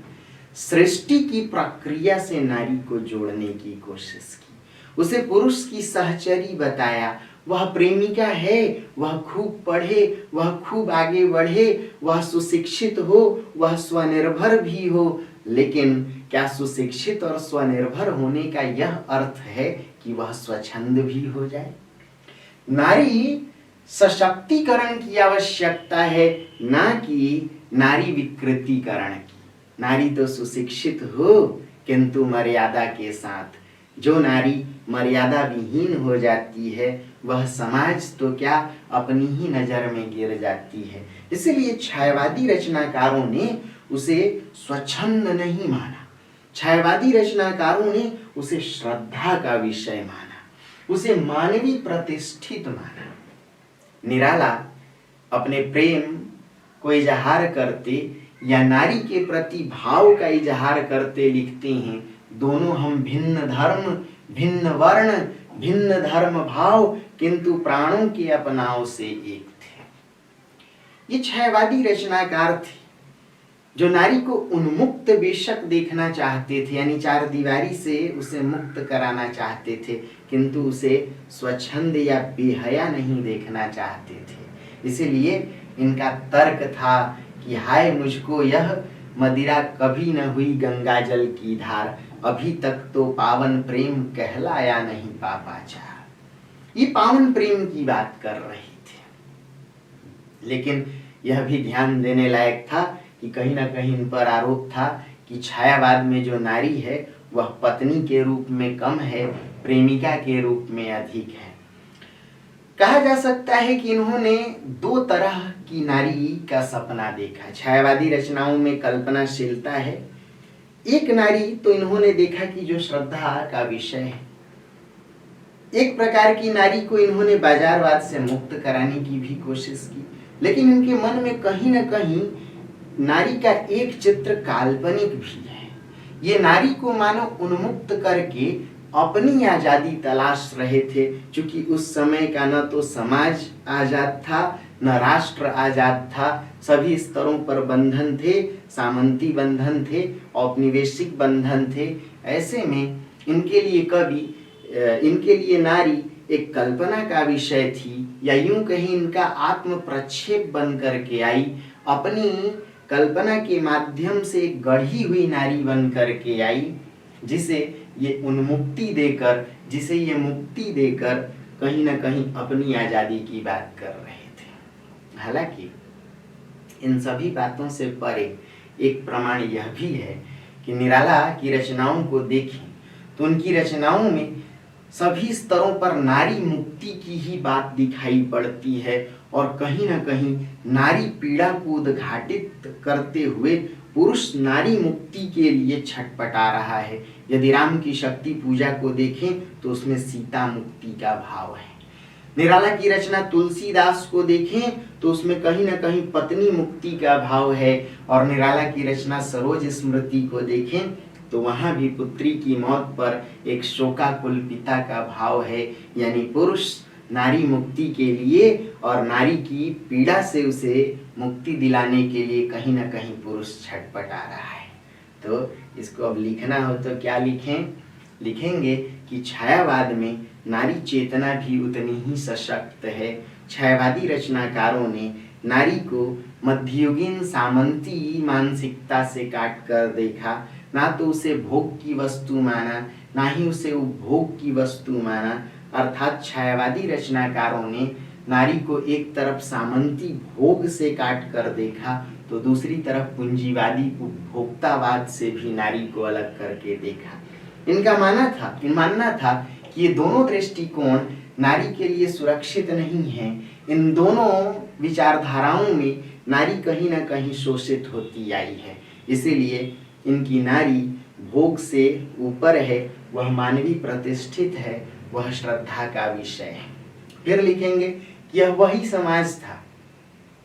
सृष्टि की प्रक्रिया से नारी को जोड़ने की कोशिश की। उसे पुरुष की सहचरी बताया। वह प्रेमिका है, वह खूब पढ़े, वह खूब आगे बढ़े, वह सुशिक्षित हो, वह स्वनिर्भर भी हो। लेकिन क्या सुशिक्षित और स्वनिर्भर होने का यह अर्थ है कि वह स्वच्छंद भी हो जाए? नारी सशक्तिकरण की आवश्यकता है, ना कि नारी विकृतिकरण की। नारी तो सुशिक्षित हो, किंतु मर्यादा के साथ। जो नारी मर्यादा विहीन हो जाती है, वह समाज तो क्या अपनी ही नजर में गिर जाती है। इसलिए छायावादी रचनाकारों ने उसे स्वच्छंद नहीं माना। छायावादी रचनाकारों ने उसे श्रद्धा का विषय माना, उसे मानवीय प्रतिष्ठित माना। निराला अपने प्रेम को इजहार करते या नारी के प्रति भाव का इजहार करते लिखते हैं, दोनों हम भिन्न धर्म, भिन्न वर्ण, भिन्न धर्म भाव, किंतु प्राणों के अपनाव से एक थे। ये छायावादी रचनाकार थे जो नारी को उन्मुक्त बेशक देखना चाहते थे, यानी चार दीवारी से उसे मुक्त कराना चाहते थे, किंतु उसे स्वच्छंद या बेहया नहीं देखना चाहते थे। इसीलिए इनका तर्क था कि हाय मुझको यह मदिरा कभी न हुई गंगा जल की धार, अभी तक तो पावन प्रेम कहलाया नहीं पापाचार। ये पावन प्रेम की बात कर रहे थे। लेकिन यह भी ध्यान देने लायक था कि कहीं ना कहीं इन पर आरोप था कि छायावाद में जो नारी है वह पत्नी के रूप में कम है, प्रेमिका के रूप में अधिक है। कहा जा सकता है कि इन्होंने दो तरह की नारी का सपना देखा। छायावादी रचनाओं में कल्पनाशीलता है। एक नारी तो इन्होंने देखा कि जो श्रद्धा का विषय है। एक प्रकार की नारी को इन्होंने बाजारवाद से मुक्त कराने की भी कोशिश की, लेकिन इनके मन में कहीं न कहीं नारी का एक चित्र काल्पनिक भी है। ये नारी को मानो उन्मुक्त करके अपनी आजादी तलाश रहे थे, क्योंकि उस समय का न तो समाज आजाद था, न राष्ट्र आजाद था। सभी स्तरों पर बंधन थे, सामंती बंधन थे, औपनिवेशिक बंधन थे। ऐसे में इनके लिए नारी एक कल्पना का विषय थी, या यूं कहीं इनका आत्म प्रक्षेप बन करके आई। अपनी कल्पना के माध्यम से गढ़ी हुई नारी बन करके आई, जिसे ये मुक्ति देकर कहीं ना कहीं अपनी आज़ादी की बात कर रहे थे। हालांकि इन सभी बातों से परे एक प्रमाण यह भी है कि निराला की रचनाओं को देखें तो उनकी रचनाओं में सभी स्तरों पर नारी मुक्ति की ही बात दिखाई पड़ती है, और कहीं ना कहीं नारी पीड़ा को उद्घाटित करते हुए पुरुष नारी मुक्ति के लिए छटपटा रहा है। यदि राम की शक्ति पूजा को देखें तो उसमें सीता मुक्ति का भाव है। निराला की रचना तुलसीदास को देखें तो उसमें कहीं ना कहीं पत्नी मुक्ति का भाव है, और निराला की रचना सरोज स्मृति को देखें तो वहां भी पुत्री की मौत पर एक शोकाकुल पिता का भाव है। यानी पुरुष नारी मुक्ति के लिए और नारी की पीड़ा से उसे मुक्ति दिलाने के लिए कहीं ना कहीं पुरुष छटपटा रहा है। तो इसको अब लिखना हो तो क्या लिखेंगे कि छायावाद में नारी चेतना भी उतनी ही सशक्त है। छायावादी रचनाकारों ने नारी को मध्ययुगीन सामंती मानसिकता से काट कर देखा। ना तो उसे भोग की वस्तु माना, ना ही उसे उपभोग की वस्तु माना। अर्थात छायावादी रचनाकारों ने नारी को एक तरफ सामंती भोग से काट कर देखा, तो दूसरी तरफ पूंजीवादी उपभोक्तावाद से भी नारी को अलग करके देखा। इनका मानना था कि ये दोनों दृष्टिकोण नारी के लिए सुरक्षित नहीं हैं। इन दोनों विचारधाराओं में नारी कहीं ना कहीं शोषित होती आई है। इसीलिए इनकी नारी भोग से ऊपर है, वह मानवीय प्रतिष्ठित है, वह श्रद्धा का विषय है। फिर लिखेंगे कि यह वही समाज था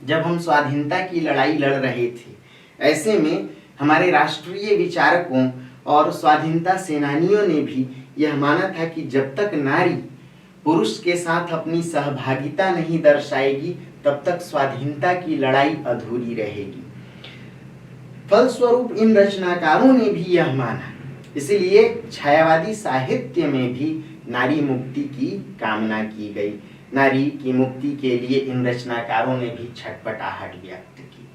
जब हम स्वाधीनता की लड़ाई लड़ रहे थे। ऐसे में हमारे राष्ट्रीय विचारकों और स्वाधीनता सेनानियों ने भी यह माना था कि जब तक नारी पुरुष के साथ अपनी सहभागिता नहीं दर्शाएगी, तब तक स्वाधीनता की लड़ाई अधूरी रहेगी। फलस्वरूप इन रचनाकारों ने भी यह माना। इसलिए छायावादी साहित्य में भी नारी मुक्ति की कामना की गई। नारी की मुक्ति के लिए इन रचनाकारों ने भी छटपटाहट व्यक्त की।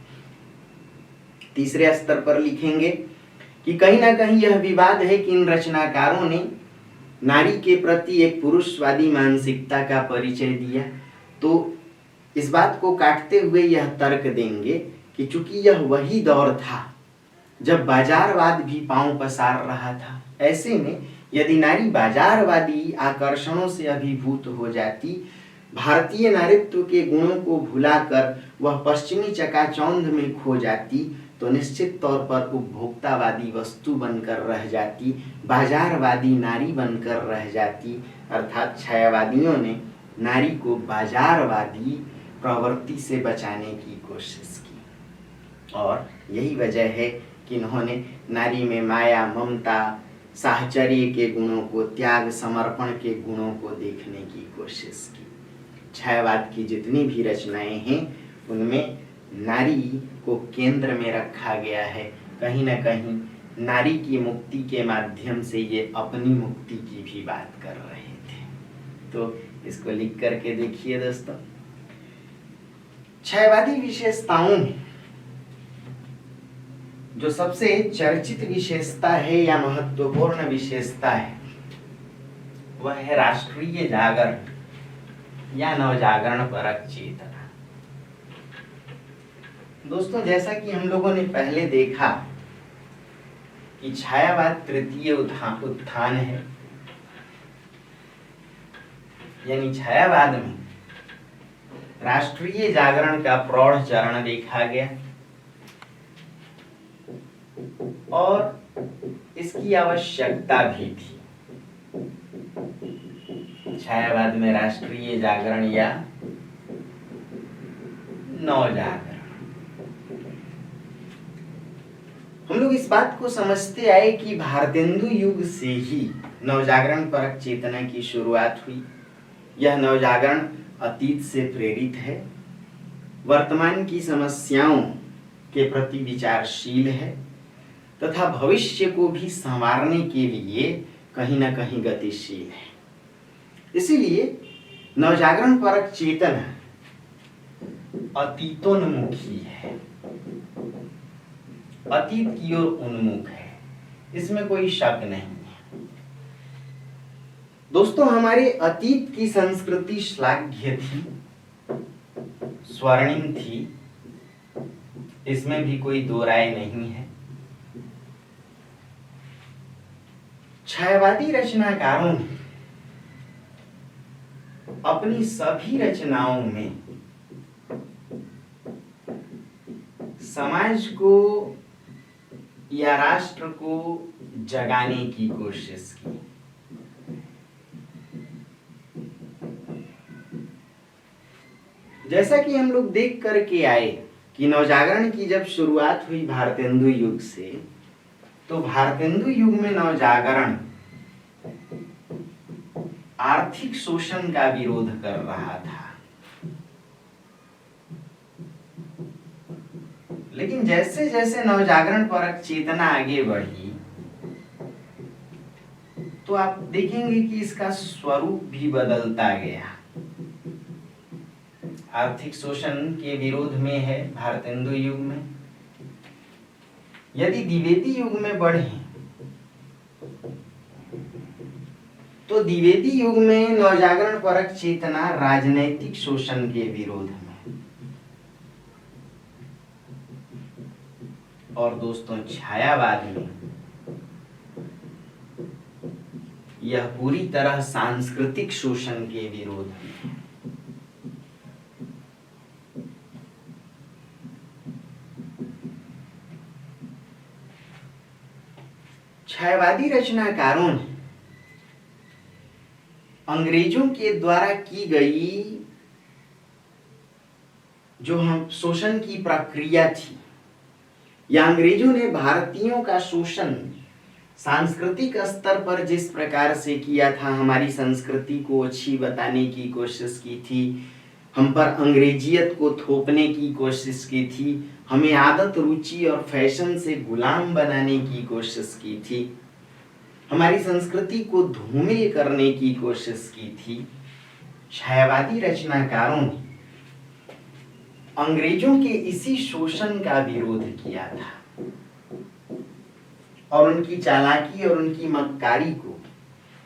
तीसरे स्तर पर लिखेंगे कि कहीं ना कहीं यह विवाद है कि इन रचनाकारों ने नारी के प्रति एक पुरुषवादी मानसिकता का परिचय दिया। तो इस बात को काटते हुए यह तर्क देंगे कि चूंकि यह वही दौर था जब बाजारवाद भी पांव पसार रहा था, ऐसे में यदि नारी बाजारवादी आकर्षणों से अभिभूत हो जाती, भारतीय नारीत्व के गुणों को भुलाकर वह पश्चिमी चकाचौंध में खो जाती, तो निश्चित तौर पर उपभोक्तावादी वस्तु बनकर रह जाती, बाजारवादी नारी बनकर रह जाती। अर्थात छायावादियों ने नारी को बाजारवादी प्रवृत्ति से बचाने की कोशिश की, और यही वजह है कि इन्होंने नारी में माया, ममता, साहचर्य के गुणों को, त्याग, समर्पण के गुणों को देखने की कोशिश की। छायावाद की जितनी भी रचनाएं हैं उनमें नारी को केंद्र में रखा गया है। कहीं ना कहीं नारी की मुक्ति के माध्यम से ये अपनी मुक्ति की भी बात कर रहे थे। तो इसको लिख करके देखिए दोस्तों। छायावादी विशेषताओं में जो सबसे चर्चित विशेषता है या महत्वपूर्ण विशेषता है, वह है राष्ट्रीय जागरण या नवजागरण परक चेतना। दोस्तों, जैसा कि हम लोगों ने पहले देखा कि छायावाद तृतीय उत्थान है, यानी छायावाद में राष्ट्रीय जागरण का प्रौढ़ चरण देखा गया और इसकी आवश्यकता भी थी। छायावाद में राष्ट्रीय जागरण या नवजागरण। हम लोग इस बात को समझते आए कि भारतेंदु युग से ही नवजागरण परक चेतना की शुरुआत हुई। यह नवजागरण अतीत से प्रेरित है, वर्तमान की समस्याओं के प्रति विचारशील है तथा भविष्य को भी संवारने के लिए कहीं न कहीं गतिशील है। इसीलिए नवजागरण परक चेतना अतीतोन्मुखी है, अतीत की ओर उन्मुख है, इसमें कोई शक नहीं है। दोस्तों, हमारे अतीत की संस्कृति श्लाघ्य थी, स्वर्णिम थी, इसमें भी कोई दो राय नहीं है। छायावादी रचनाकारों ने अपनी सभी रचनाओं में समाज को या राष्ट्र को जगाने की कोशिश की। जैसा कि हम लोग देख करके आए कि नवजागरण की जब शुरुआत हुई भारतेंदु युग से, तो भारतेंदु युग में नवजागरण आर्थिक शोषण का विरोध कर रहा था। लेकिन जैसे जैसे नवजागरण परक चेतना आगे बढ़ी तो आप देखेंगे कि इसका स्वरूप भी बदलता गया। आर्थिक शोषण के विरोध में है भारतेंदु युग में। यदि द्विवेदी युग में बढ़े तो द्विवेदी युग में नवजागरण परक चेतना राजनैतिक शोषण के विरोध में, और दोस्तों छायावाद में यह पूरी तरह सांस्कृतिक शोषण के विरोध में। छायावादी रचनाकारों ने अंग्रेजों के द्वारा की गई जो हम शोषण की प्रक्रिया थी, या अंग्रेजों ने भारतीयों का शोषण सांस्कृतिक स्तर पर जिस प्रकार से किया था, हमारी संस्कृति को अच्छी बताने की कोशिश की थी, हम पर अंग्रेजियत को थोपने की कोशिश की थी, हमें आदत, रुचि और फैशन से गुलाम बनाने की कोशिश की थी, हमारी संस्कृति को धूमिल करने की कोशिश की थी। छायावादी रचनाकारों ने अंग्रेजों के इसी शोषण का विरोध किया था और उनकी चालाकी और उनकी मक्कारी को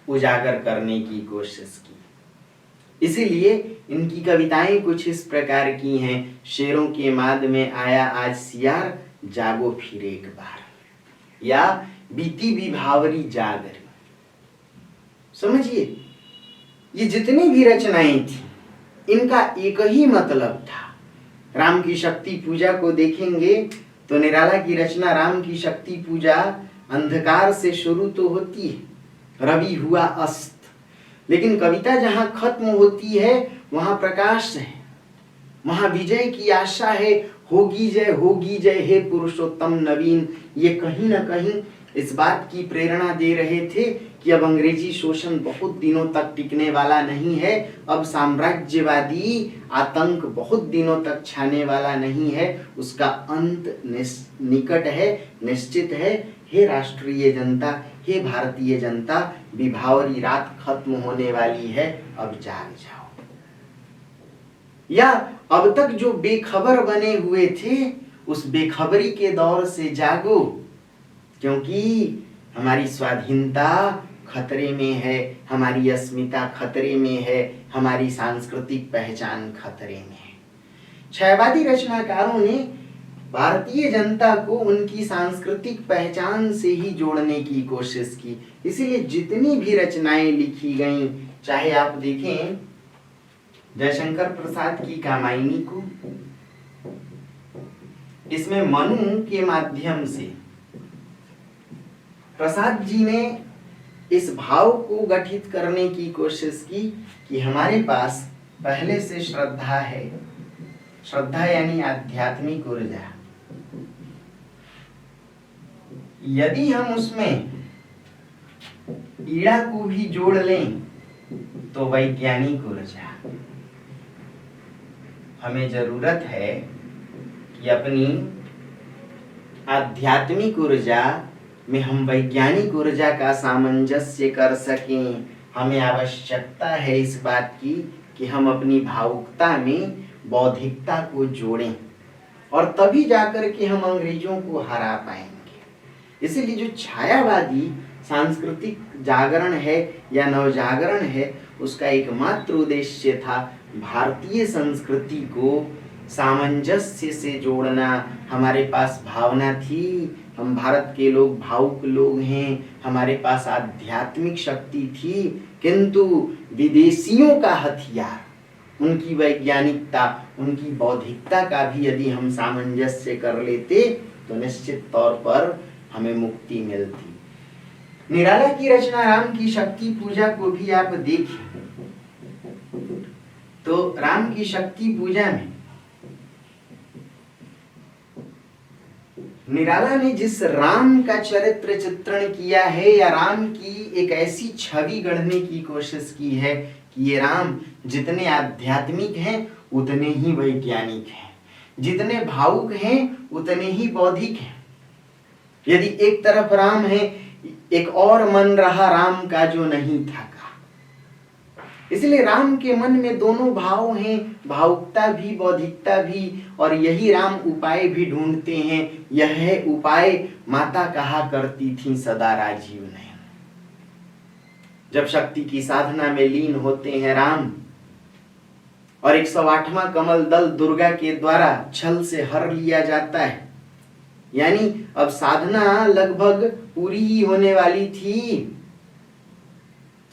उजागर करने की कोशिश की। इसीलिए इनकी कविताएं कुछ इस प्रकार की हैं। शेरों के माद में आया आज सियार, जागो फिर एक बार, या बीती विभावरी जागर। समझिए, ये जितनी भी रचनाएं थी इनका एक ही मतलब था। राम की शक्ति पूजा को देखेंगे तो निराला की रचना राम की शक्ति पूजा अंधकार से शुरू तो होती है, रवि हुआ अस्त, लेकिन कविता जहां खत्म होती है वहां प्रकाश है, वहां विजय की आशा है। होगी जय हे पुरुषोत्तम नवीन। ये कहीं ना कहीं इस बात की प्रेरणा दे रहे थे कि अब अंग्रेजी शोषण बहुत दिनों तक टिकने वाला नहीं है, अब साम्राज्यवादी आतंक बहुत दिनों तक छाने वाला नहीं है, उसका अंत निकट है, निश्चित है। हे राष्ट्रीय जनता, हे भारतीय जनता, विभावरी रात खत्म होने वाली है, अब जाग जाओ। या अब तक जो बेखबर बने हुए थे उस बेखबरी के दौर से जागो, क्योंकि हमारी स्वाधीनता खतरे में है, हमारी अस्मिता खतरे में है, हमारी सांस्कृतिक पहचान खतरे में है। छायावादी रचनाकारों ने भारतीय जनता को उनकी सांस्कृतिक पहचान से ही जोड़ने की कोशिश की। इसीलिए जितनी भी रचनाएं लिखी गईं, चाहे आप देखें जयशंकर प्रसाद की कामायनी को इसमें मनु के माध्यम से प्रसाद जी ने इस भाव को गठित करने की कोशिश की कि हमारे पास पहले से श्रद्धा है। श्रद्धा यानी आध्यात्मिक ऊर्जा। यदि हम उसमें ईड़ा को भी जोड़ लें तो वैज्ञानिक ऊर्जा। हमें जरूरत है कि अपनी आध्यात्मिक ऊर्जा में हम वैज्ञानिक ऊर्जा का सामंजस्य कर सकें। हमें आवश्यकता है इस बात की कि हम अपनी भावुकता में बौद्धिकता को जोड़ें और तभी जाकर के हम अंग्रेजों को हरा पाएंगे। इसीलिए जो छायावादी सांस्कृतिक जागरण है या नवजागरण है, उसका एकमात्र उद्देश्य था भारतीय संस्कृति को सामंजस्य से जोड़ना। हमारे पास भावना थी, हम भारत के लोग भावुक लोग हैं, हमारे पास आध्यात्मिक शक्ति थी, किंतु विदेशियों का हथियार, उनकी वैज्ञानिकता, उनकी बौद्धिकता का भी यदि हम सामंजस्य कर लेते तो निश्चित तौर पर हमें मुक्ति मिलती। निराला की रचना राम की शक्ति पूजा को भी आप देखिए तो राम की शक्ति पूजा में निराला ने जिस राम का चरित्र चित्रण किया है या राम की एक ऐसी छवि गढ़ने की कोशिश की है कि ये राम जितने आध्यात्मिक हैं उतने ही वैज्ञानिक हैं, जितने भावुक हैं उतने ही बौद्धिक हैं। यदि एक तरफ राम है, एक और मन रहा राम का जो नहीं था। इसलिए राम के मन में दोनों भाव हैं, भावुकता भी बौद्धिकता भी, और यही राम उपाय भी ढूंढते हैं। यह उपाय माता कहा करती थी सदा राजीव नयन। जब शक्ति की साधना में लीन होते हैं राम और 108वां कमल दल दुर्गा के द्वारा छल से हर लिया जाता है, यानी अब साधना लगभग पूरी ही होने वाली थी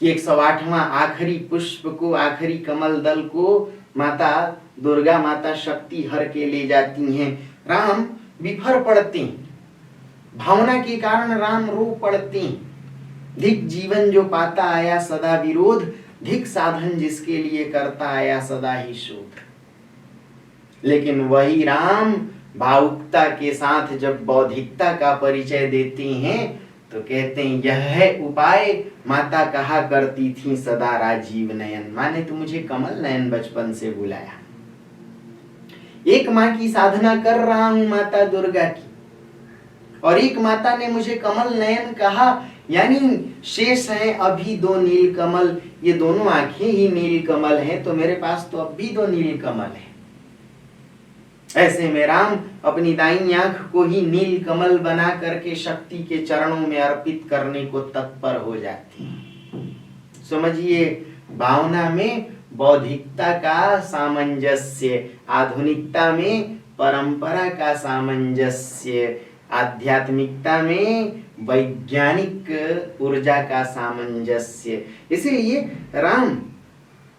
कि 108वां आखिरी पुष्प को, आखिरी कमल दल को माता दुर्गा, माता शक्ति हर के ले जाती हैं। राम बिफर पड़ते, भावना के कारण राम रो पड़ते। धिक जीवन जो पाता आया सदा विरोध, धिक साधन जिसके लिए करता आया सदा ही शोध। लेकिन वही राम भावुकता के साथ जब बौद्धिकता का परिचय देते हैं तो कहते हैं यह है उपाय माता कहा करती थी सदा राजीव नयन। माने तो मुझे कमल नयन बचपन से बुलाया। एक माँ की साधना कर रहा हूं माता दुर्गा की, और एक माता ने मुझे कमल नयन कहा, यानी शेष है अभी दो नील कमल। ये दोनों आंखें ही नील कमल हैं, तो मेरे पास तो अब भी दो नील कमल हैं। ऐसे में राम अपनी दाईं आंख को ही नील कमल बना करके शक्ति के चरणों में अर्पित करने को तत्पर हो जाती हैं। समझिए, भावना में बौद्धिकता का सामंजस्य, आधुनिकता में परंपरा का सामंजस्य, आध्यात्मिकता में वैज्ञानिक ऊर्जा का सामंजस्य। इसलिए राम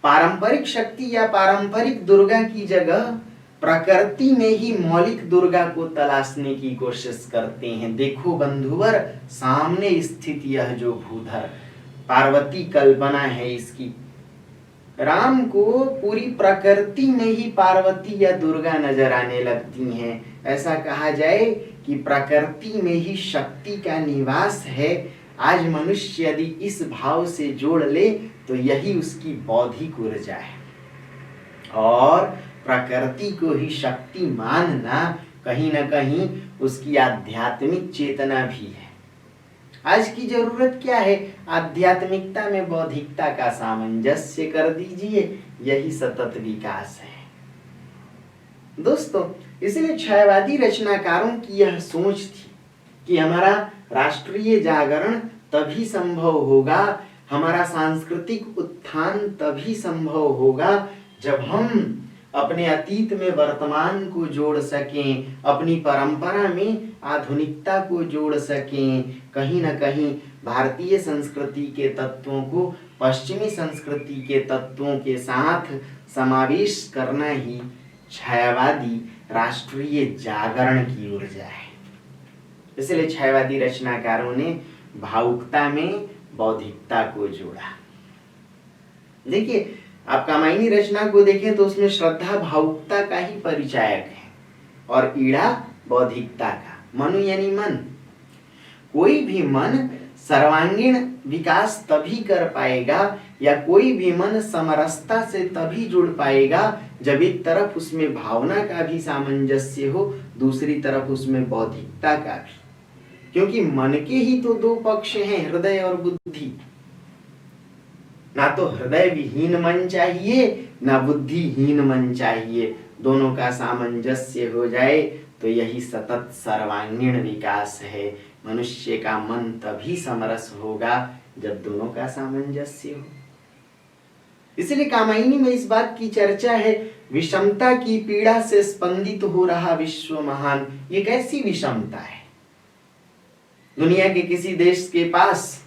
पारंपरिक शक्ति या पारंपरिक दुर्गा की जगह प्रकृति में ही मौलिक दुर्गा को तलाशने की कोशिश करते हैं। देखो बंधुवर, सामने स्थित यह जो भूधर, पार्वती कल्पना है इसकी। राम को पूरी प्रकृति में ही पार्वती या दुर्गा नजर आने लगती हैं। ऐसा कहा जाए कि प्रकृति में ही शक्ति का निवास है। आज मनुष्य यदि इस भाव से जोड़ ले तो यही उसकी बौद्धिक ऊर्जा है, और प्रकृति को ही शक्ति मानना कहीं ना कहीं उसकी आध्यात्मिक चेतना भी है। आज की जरूरत क्या है? आध्यात्मिकता में बौद्धिकता का सामंजस्य कर दीजिए, यही सतत विकास है। दोस्तों, इसलिए छायावादी रचनाकारों की यह सोच थी कि हमारा राष्ट्रीय जागरण तभी संभव होगा, हमारा सांस्कृतिक उत्थान तभी संभव होगा जब हम अपने अतीत में वर्तमान को जोड़ सकें, अपनी परंपरा में आधुनिकता को जोड़ सकें, कहीं ना कहीं भारतीय संस्कृति के तत्वों को पश्चिमी संस्कृति के तत्वों के साथ समावेश करना ही छायावादी राष्ट्रीय जागरण की ऊर्जा है। इसलिए छायावादी रचनाकारों ने भावुकता में बौद्धिकता को जोड़ा। देखिए, आप कामायनी रचना को देखें तो उसमें श्रद्धा भावुकता का ही परिचायक है और ईड़ा बौद्धिकता का। मनु यानी मन। कोई भी मन सर्वांगीण विकास तभी कर पाएगा या कोई भी मन समरसता से तभी जुड़ पाएगा जब एक तरफ उसमें भावना का भी सामंजस्य हो, दूसरी तरफ उसमें बौद्धिकता का भी। क्योंकि मन के ही तो दो पक्ष हैं, हृदय और बुद्धि। ना तो हृदय विहीन मन चाहिए, ना बुद्धिहीन मन चाहिए। दोनों का सामंजस्य हो जाए तो यही सतत सर्वांगीण विकास है। मनुष्य का मन तभी समरस होगा जब दोनों का सामंजस्य हो। इसलिए कामायनी में इस बात की चर्चा है, विषमता की पीड़ा से स्पंदित हो रहा विश्व महान। ये कैसी विषमता है? दुनिया के किसी देश के पास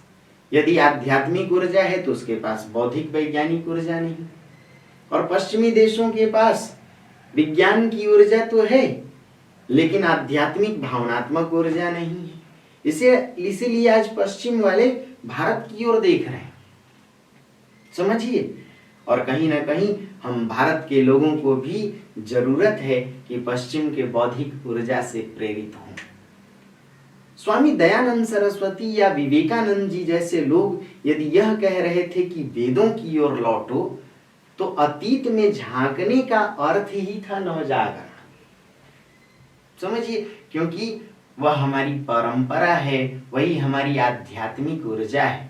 यदि आध्यात्मिक ऊर्जा है तो उसके पास बौद्धिक वैज्ञानिक ऊर्जा नहीं, और पश्चिमी देशों के पास विज्ञान की ऊर्जा तो है लेकिन आध्यात्मिक भावनात्मक ऊर्जा नहीं है। इसीलिए आज पश्चिम वाले भारत की ओर देख रहे हैं, समझिए। और कहीं ना कहीं हम भारत के लोगों को भी जरूरत है कि पश्चिम के बौद्धिक ऊर्जा से प्रेरित हों। स्वामी दयानंद सरस्वती या विवेकानंद जी जैसे लोग यदि यह कह रहे थे कि वेदों की ओर लौटो, तो अतीत में झांकने का अर्थ ही था नवजागरण, समझिए। क्योंकि वह हमारी परंपरा है, वही हमारी आध्यात्मिक ऊर्जा है,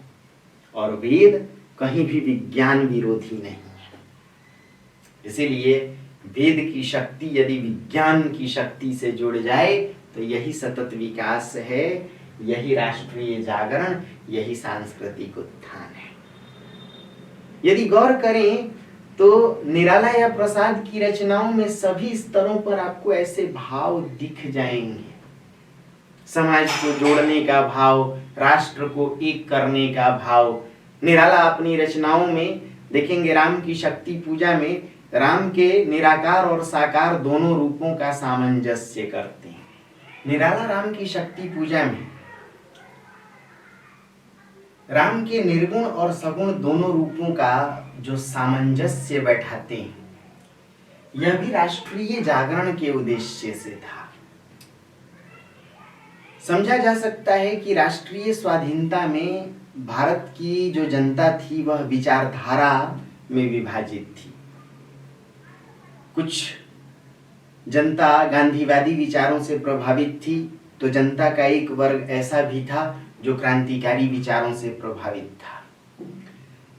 और वेद कहीं भी विज्ञान विरोधी नहीं है। इसीलिए वेद की शक्ति यदि विज्ञान की शक्ति से जुड़ जाए तो यही सतत विकास है, यही राष्ट्रीय जागरण, यही सांस्कृतिक उत्थान है। यदि गौर करें तो निराला या प्रसाद की रचनाओं में सभी स्तरों पर आपको ऐसे भाव दिख जाएंगे। समाज को जोड़ने का भाव, राष्ट्र को एक करने का भाव। निराला अपनी रचनाओं में देखेंगे, राम की शक्ति पूजा में राम के निराकार और साकार दोनों रूपों का सामंजस्य करते हैं। निराला राम की शक्ति पूजा में राम के निर्गुण और सगुण दोनों रूपों का जो सामंजस्य बैठाते हैं, यह भी राष्ट्रीय जागरण के उद्देश्य से था। समझा जा सकता है कि राष्ट्रीय स्वाधीनता में भारत की जो जनता थी वह विचारधारा में विभाजित थी। कुछ जनता गांधीवादी विचारों से प्रभावित थी, तो जनता का एक वर्ग ऐसा भी था जो क्रांतिकारी विचारों से प्रभावित था।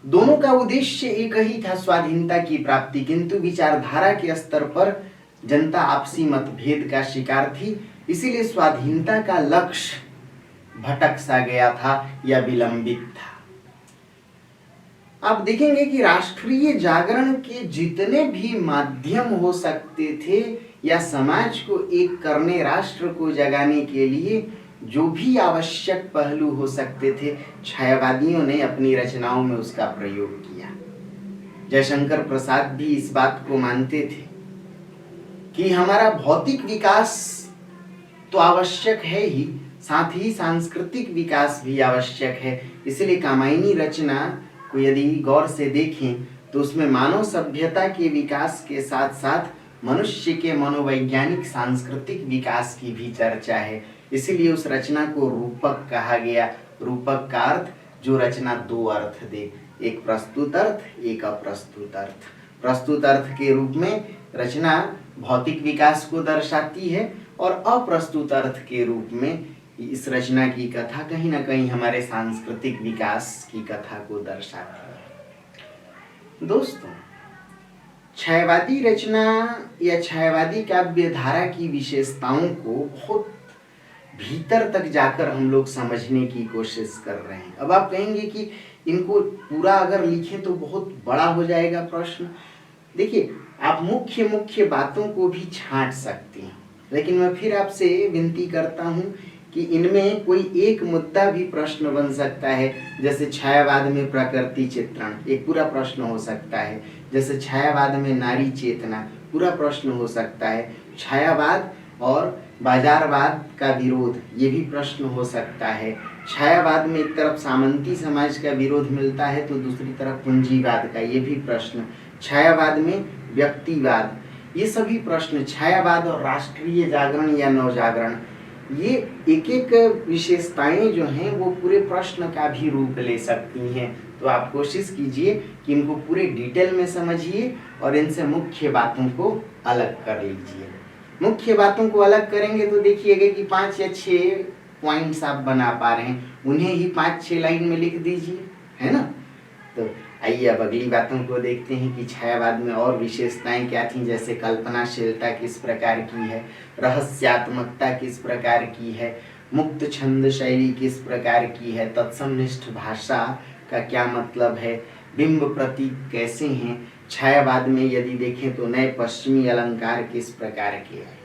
दोनों का उद्देश्य एक ही था, स्वाधीनता की प्राप्ति, किंतु विचारधारा के स्तर पर जनता आपसी मतभेद का शिकार थी। इसीलिए स्वाधीनता का लक्ष्य भटक सा गया था या विलंबित था। आप देखेंगे कि राष्ट्रीय जागरण के जितने भी माध्यम हो सकते थे या समाज को एक करने, राष्ट्र को जगाने के लिए जो भी आवश्यक पहलू हो सकते थे, छायावादियों ने अपनी रचनाओं में उसका प्रयोग किया। जयशंकर प्रसाद भी इस बात को मानते थे कि हमारा भौतिक विकास तो आवश्यक है ही, साथ ही सांस्कृतिक विकास भी आवश्यक है। इसलिए कामायनी रचना को यदि गौर से देखें तो उसमें मानव सभ्यता के विकास के साथ साथ मनुष्य के मनोवैज्ञानिक सांस्कृतिक विकास की भी चर्चा है। इसीलिए उस रचना को रूपक कहा गया। रूपक का अर्थ जो रचना दो अर्थ दे, एक प्रस्तुत अर्थ, एक अप्रस्तुत अर्थ। प्रस्तुत अर्थ के रूप में रचना भौतिक विकास को दर्शाती है और अप्रस्तुत अर्थ के रूप में इस रचना की कथा कहीं ना कहीं हमारे सांस्कृतिक विकास की कथा को दर्शाती है। दोस्तों, छायावादी रचना या छायावादी काव्य धारा की विशेषताओं को बहुत भीतर तक जाकर हम लोग समझने की कोशिश कर रहे हैं। अब आप कहेंगे कि इनको पूरा अगर लिखें तो बहुत बड़ा हो जाएगा प्रश्न। देखिए, आप मुख्य बातों को भी छांट सकते हैं, लेकिन मैं फिर आपसे विनती करता हूं कि इनमें कोई एक मुद्दा भी प्रश्न बन सकता है। जैसे छायावाद में प्रकृति चित्रण, एक पूरा प्रश्न हो सकता है। जैसे छायावाद में नारी चेतना, पूरा प्रश्न हो सकता है। छायावाद और बाजारवाद का विरोध, ये भी प्रश्न हो सकता है। छायावाद में एक तरफ सामंती समाज का विरोध मिलता है तो दूसरी तरफ पूंजीवाद का, ये भी प्रश्न। छायावाद में व्यक्तिवाद, ये सभी प्रश्न। छायावाद और राष्ट्रीय जागरण या नवजागरण, ये एक एक विशेषताएं जो हैं वो पूरे प्रश्न का भी रूप ले सकती हैं। तो आप कोशिश कीजिए कि इनको पूरे डिटेल में समझिए और इनसे मुख्य बातों को अलग कर लीजिए। मुख्य बातों को अलग करेंगे तो देखिएगा कि 5 या 6 पॉइंट्स आप बना पा रहे हैं, उन्हें ही 5-6 लाइन में लिख दीजिए, है ना। तो आइए अब अगली बातों को देखते हैं कि छायावाद में और विशेषताएं क्या थी। जैसे कल्पनाशीलता किस प्रकार की है, रहस्यात्मकता किस प्रकार की है, मुक्त छंद शैली किस प्रकार की है, तत्समनिष्ठ भाषा का क्या मतलब है, बिंब प्रतीक कैसे हैं। छायावाद में यदि देखें तो नए पश्चिमी अलंकार किस प्रकार के हैं।